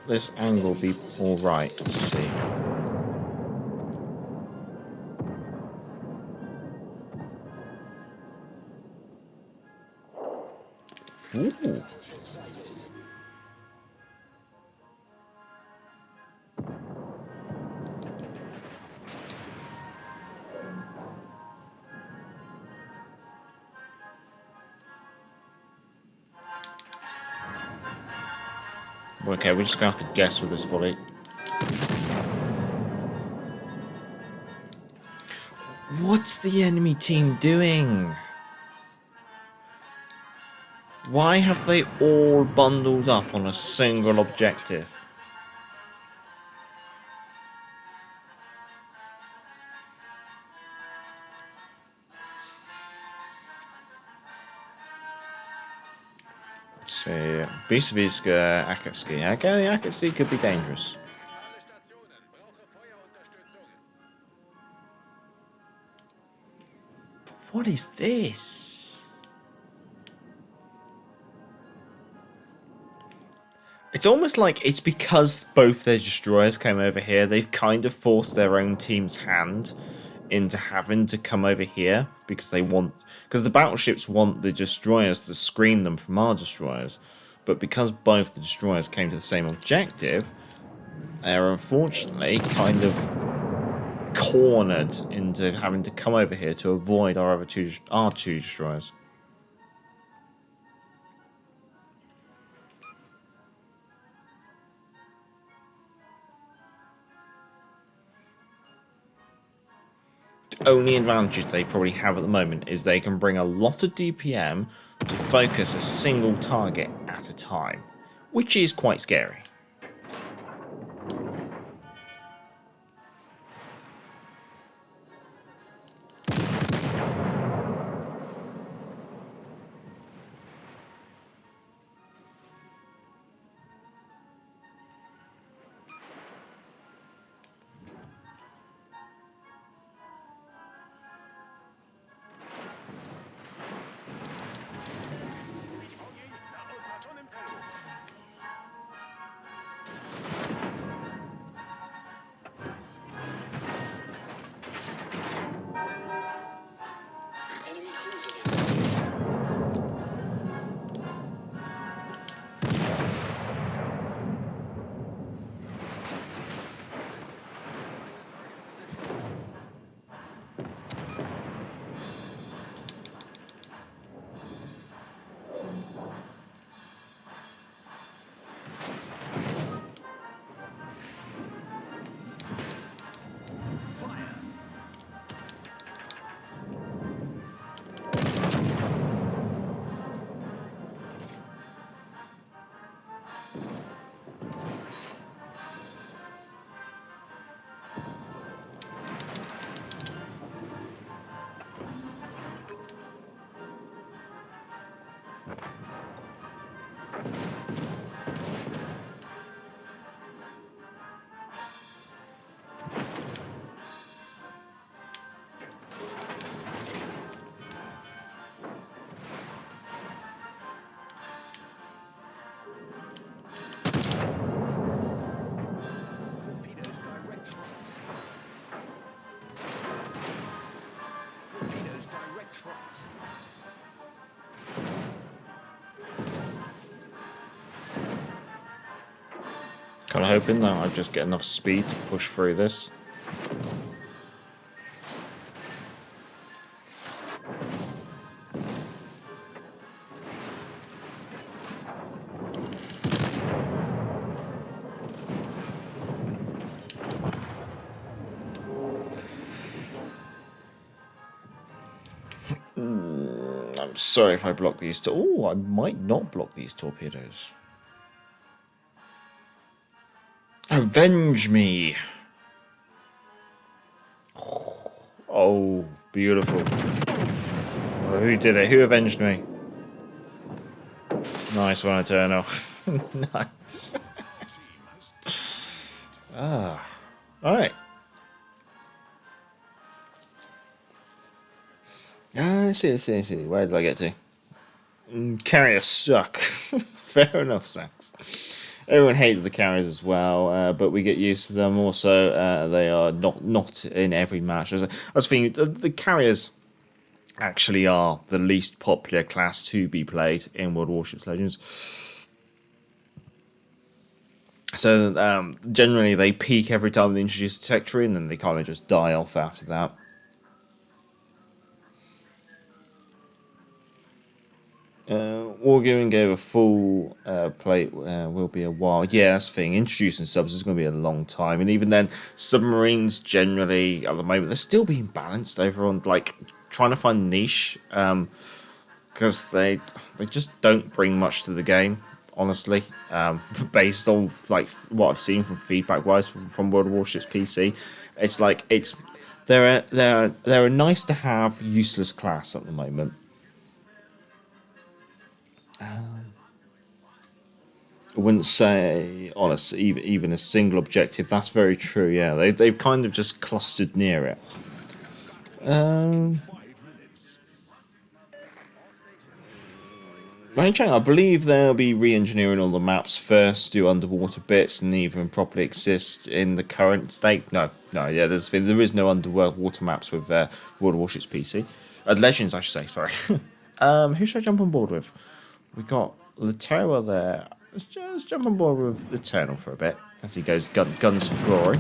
this angle be all right? Let's see. Ooh. Okay, we're just gonna have to guess with this volley. What's the enemy team doing? Why have they all bundled up on a single objective? see. Bisviska, Akatsuki. Okay, Akatsuki could be dangerous. What is this? It's almost like it's because both their destroyers came over here, they've kind of forced their own team's hand into having to come over here because the battleships want the destroyers to screen them from our destroyers, but because both the destroyers came to the same objective, they're unfortunately kind of cornered into having to come over here to avoid our two destroyers. The only advantage they probably have at the moment is they can bring a lot of DPM to focus a single target at a time, which is quite scary. Kind of hoping that I just get enough speed to push through this. I'm sorry if I block these. Oh, I might not block these torpedoes. Avenge me! Oh, beautiful. Oh, who did it? Who avenged me? Nice one, Eternal. Nice. Ah. Alright. I see. Where did I get to? Carriers suck. Fair enough, Sax. Everyone hated the carriers as well, but we get used to them. Also, they are not in every match. I was thinking the carriers actually are the least popular class to be played in World Warships Legends. So generally they peak every time they introduce a tech tree, and then they kind of just die off after that. Wargaming gave a full plate will be a while. Yeah, that's the thing. Introducing subs is going to be a long time, and even then, submarines generally at the moment they're still being balanced over on like trying to find niche because they just don't bring much to the game, honestly. Based on like what I've seen from feedback wise from World Warships PC, it's like they're a nice to have, useless class at the moment. I wouldn't say on even a single objective. That's very true. Yeah, they've kind of just clustered near it. I believe they'll be re-engineering all the maps first, do underwater bits, and even properly exist in the current state. No, yeah, there is no underwater maps with World of Warships PC. Legends, I should say, sorry. Who should I jump on board with? We got Laterra there. Let's just jump on board with the Eternal for a bit, as he goes guns for glory.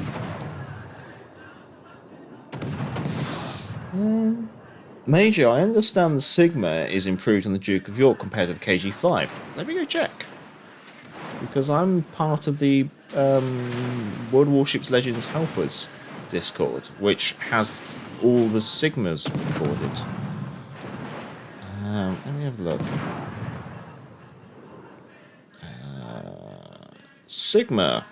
Major, I understand the Sigma is improved on the Duke of York compared to the KG5. Let me go check. Because I'm part of the World of Warships Legends Helpers Discord, which has all the Sigmas recorded. Let me have a look. Sigma.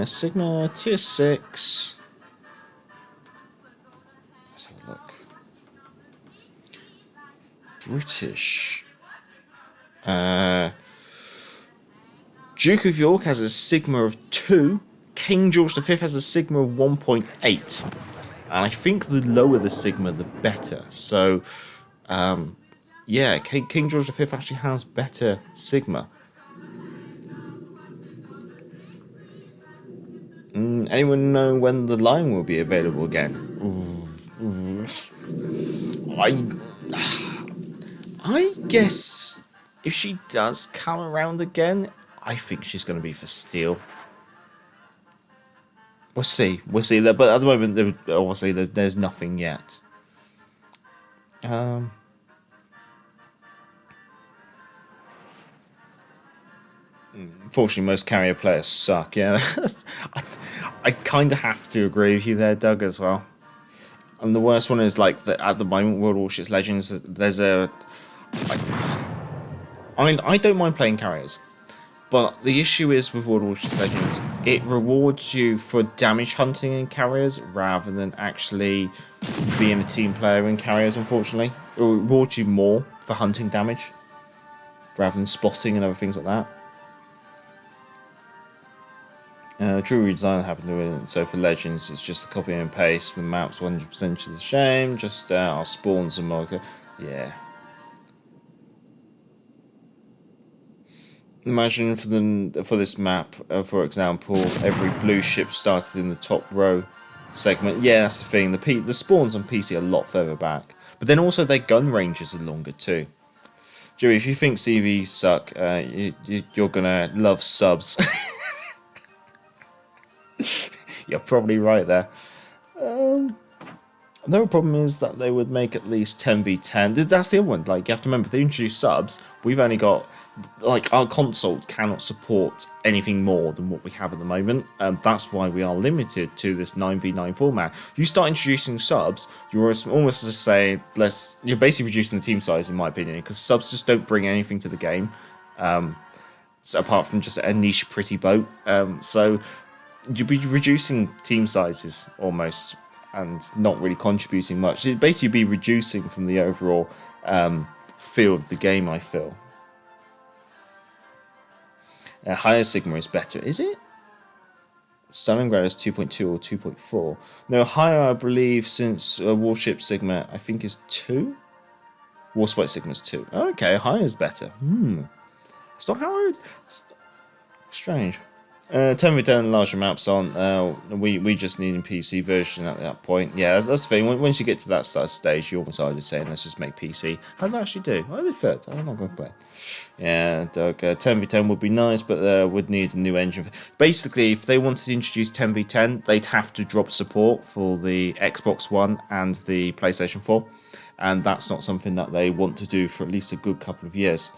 Sigma Tier 6. Let's have a look. British. Duke of York has a Sigma of 2. King George V has a Sigma of 1.8. And I think the lower the Sigma, the better. So, yeah, King George V actually has better Sigma. Anyone know when the line will be available again? I guess if she does come around again, I think she's going to be for steel. We'll see. But at the moment, obviously, there's nothing yet. Unfortunately, most carrier players suck. Yeah, I kind of have to agree with you there, Doug, as well. And the worst one is like at the moment, World of Warships Legends. There's a. I don't mind playing carriers, but the issue is with World of Warships Legends, it rewards you for damage hunting in carriers rather than actually being a team player in carriers. Unfortunately, it rewards you more for hunting damage rather than spotting and other things like that. True redesign happened to it, so for Legends it's just a copy and paste. The maps 100% to the same, just our spawns and marker. Yeah. Imagine for this map, for example, every blue ship started in the top row segment. Yeah, that's the thing. The spawns on PC are a lot further back, but then also their gun ranges are longer too. Joey, if you think CVs suck, you're gonna love subs. You're probably right there. The other problem is that they would make at least 10v10. That's the other one. Like, you have to remember, if they introduce subs, we've only got, like, our console cannot support anything more than what we have at the moment. That's why we are limited to this 9v9 format. You start introducing subs, you're almost just saying, you're basically reducing the team size, in my opinion, because subs just don't bring anything to the game, so apart from just a niche pretty boat. So you'd be reducing team sizes almost and not really contributing much. It'd basically be reducing from the overall feel of the game, I feel. Higher Sigma is better, is it? Stalingrad is 2.2 or 2.4. No, higher, I believe, since Warship Sigma, I think, is 2. Warspite Sigma is 2. Okay, higher is better. It's not how strange. 10v10 larger maps on. We just need a PC version at that point. Yeah, that's the thing. Once you get to that stage, you almost are just saying, let's just make PC. How did I actually do? I did third. I'm not going to play. Yeah, Doug, 10v10 would be nice, but would need a new engine. Basically, if they wanted to introduce 10v10, they'd have to drop support for the Xbox One and the PlayStation 4. And that's not something that they want to do for at least a good couple of years.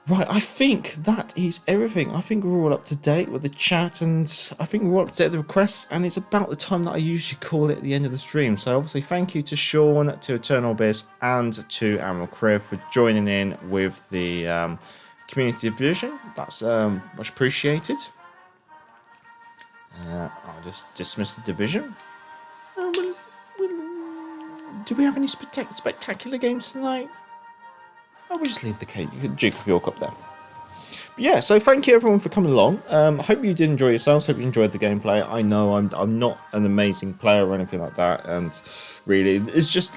Right, I think that is everything. I think we're all up to date with the chat, and I think we're all up to date with the requests, and it's about the time that I usually call it at the end of the stream. So obviously thank you to Sean, to Eternal Abyss, and to Admiral Crib for joining in with the community division. That's much appreciated. I'll just dismiss the division. Do we have any spectacular games tonight? I will just leave the Duke of York up there. yeah, so thank you everyone for coming along. I hope you did enjoy yourselves. Hope you enjoyed the gameplay. I know I'm not an amazing player or anything like that, and really, it's just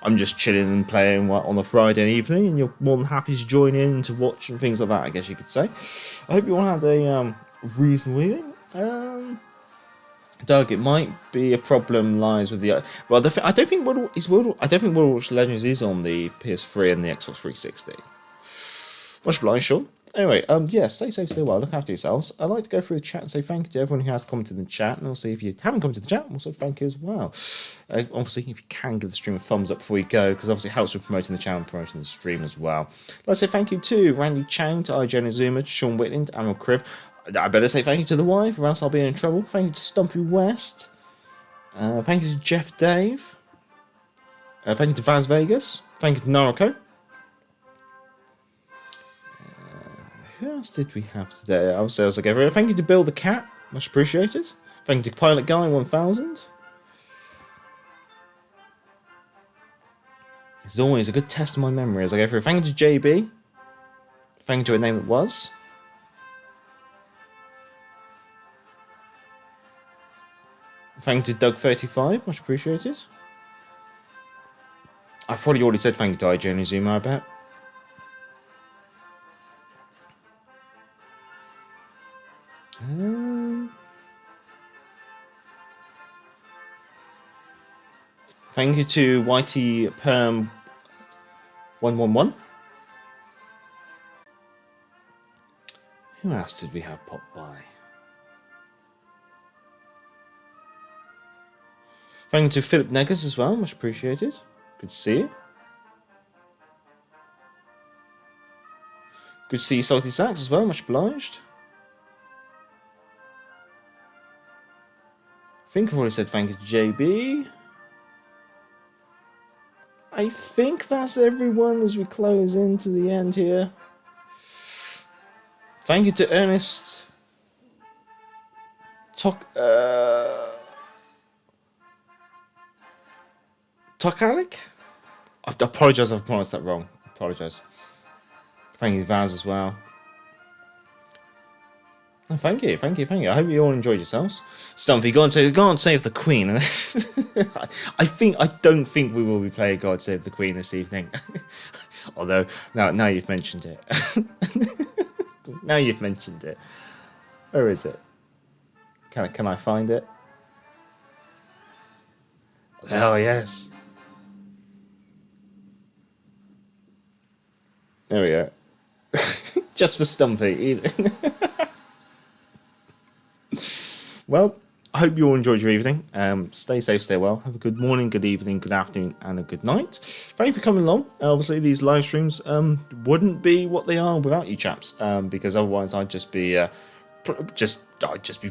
I'm just chilling and playing on a Friday evening, and you're more than happy to join in to watch and things like that, I guess you could say. I hope you all had a reasonable evening. Doug, it might be a problem lies with the well. I don't think World Legends is on the PS3 and the Xbox 360. Much obliged, Sean. Anyway, yeah, stay safe, stay well, look after yourselves. I'd like to go through the chat and say thank you to everyone who has commented in the chat, and also if you haven't commented in the chat, also thank you as well. Obviously, if you can give the stream a thumbs up before you go, because obviously it helps with promoting the channel and promoting the stream as well. Let's say thank you to Randy Chang, to IJN Azuma, to Sean Whitland, to Admiral Criv. I better say thank you to the wife, or else I'll be in trouble. Thank you to Stumpy West. Thank you to Jeff Dave. Thank you to Vaz Vegas. Thank you to Narako. Who else did we have today? I was like, thank you to Bill the Cat. Much appreciated. Thank you to Pilot Guy 1000. As always, a good test of my memory as I go through. Thank you to JB. Thank you to a name that was. Thank you to Doug35, much appreciated. I've probably already said thank you to IJN Azuma, I bet. Thank you to YT Perm 111. Who else did we have pop by? Thank you to Philip Neggers as well, much appreciated. Good to see you. Good to see you, Salty Sacks as well, much obliged. I think I've already said thank you to JB. I think that's everyone as we close into the end here. Thank you to Ernest Tokalik? I apologise if I pronounced that wrong. I apologise. Thank you to Vaz as well. Oh, thank you. I hope you all enjoyed yourselves. Stumpy, go and save the Queen. I don't think we will be playing God Save the Queen this evening. Although now you've mentioned it. Now you've mentioned it. Where is it? Can I find it? Oh yes. There we go. Just for Stumpy. Well, I hope you all enjoyed your evening. Stay safe, stay well. Have a good morning, good evening, good afternoon, and a good night. Thank you for coming along. Obviously, these live streams wouldn't be what they are without you chaps, because otherwise I'd just be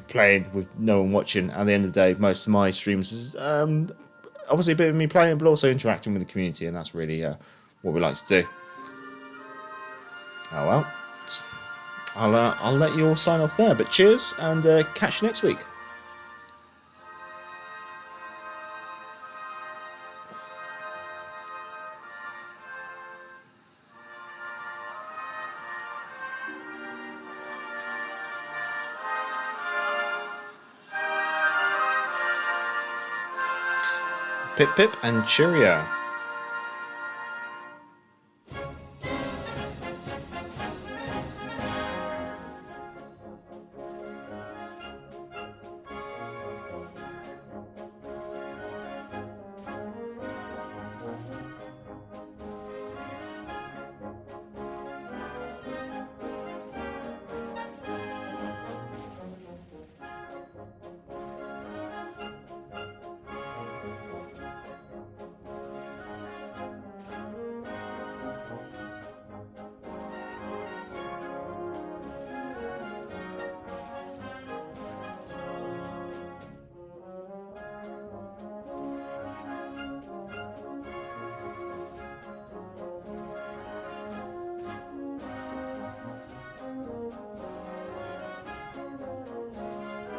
playing with no one watching. At the end of the day, most of my streams is obviously a bit of me playing, but also interacting with the community, and that's really what we like to do. Oh well. I'll let you all sign off there, but cheers and catch you next week. Pip pip and cheerio.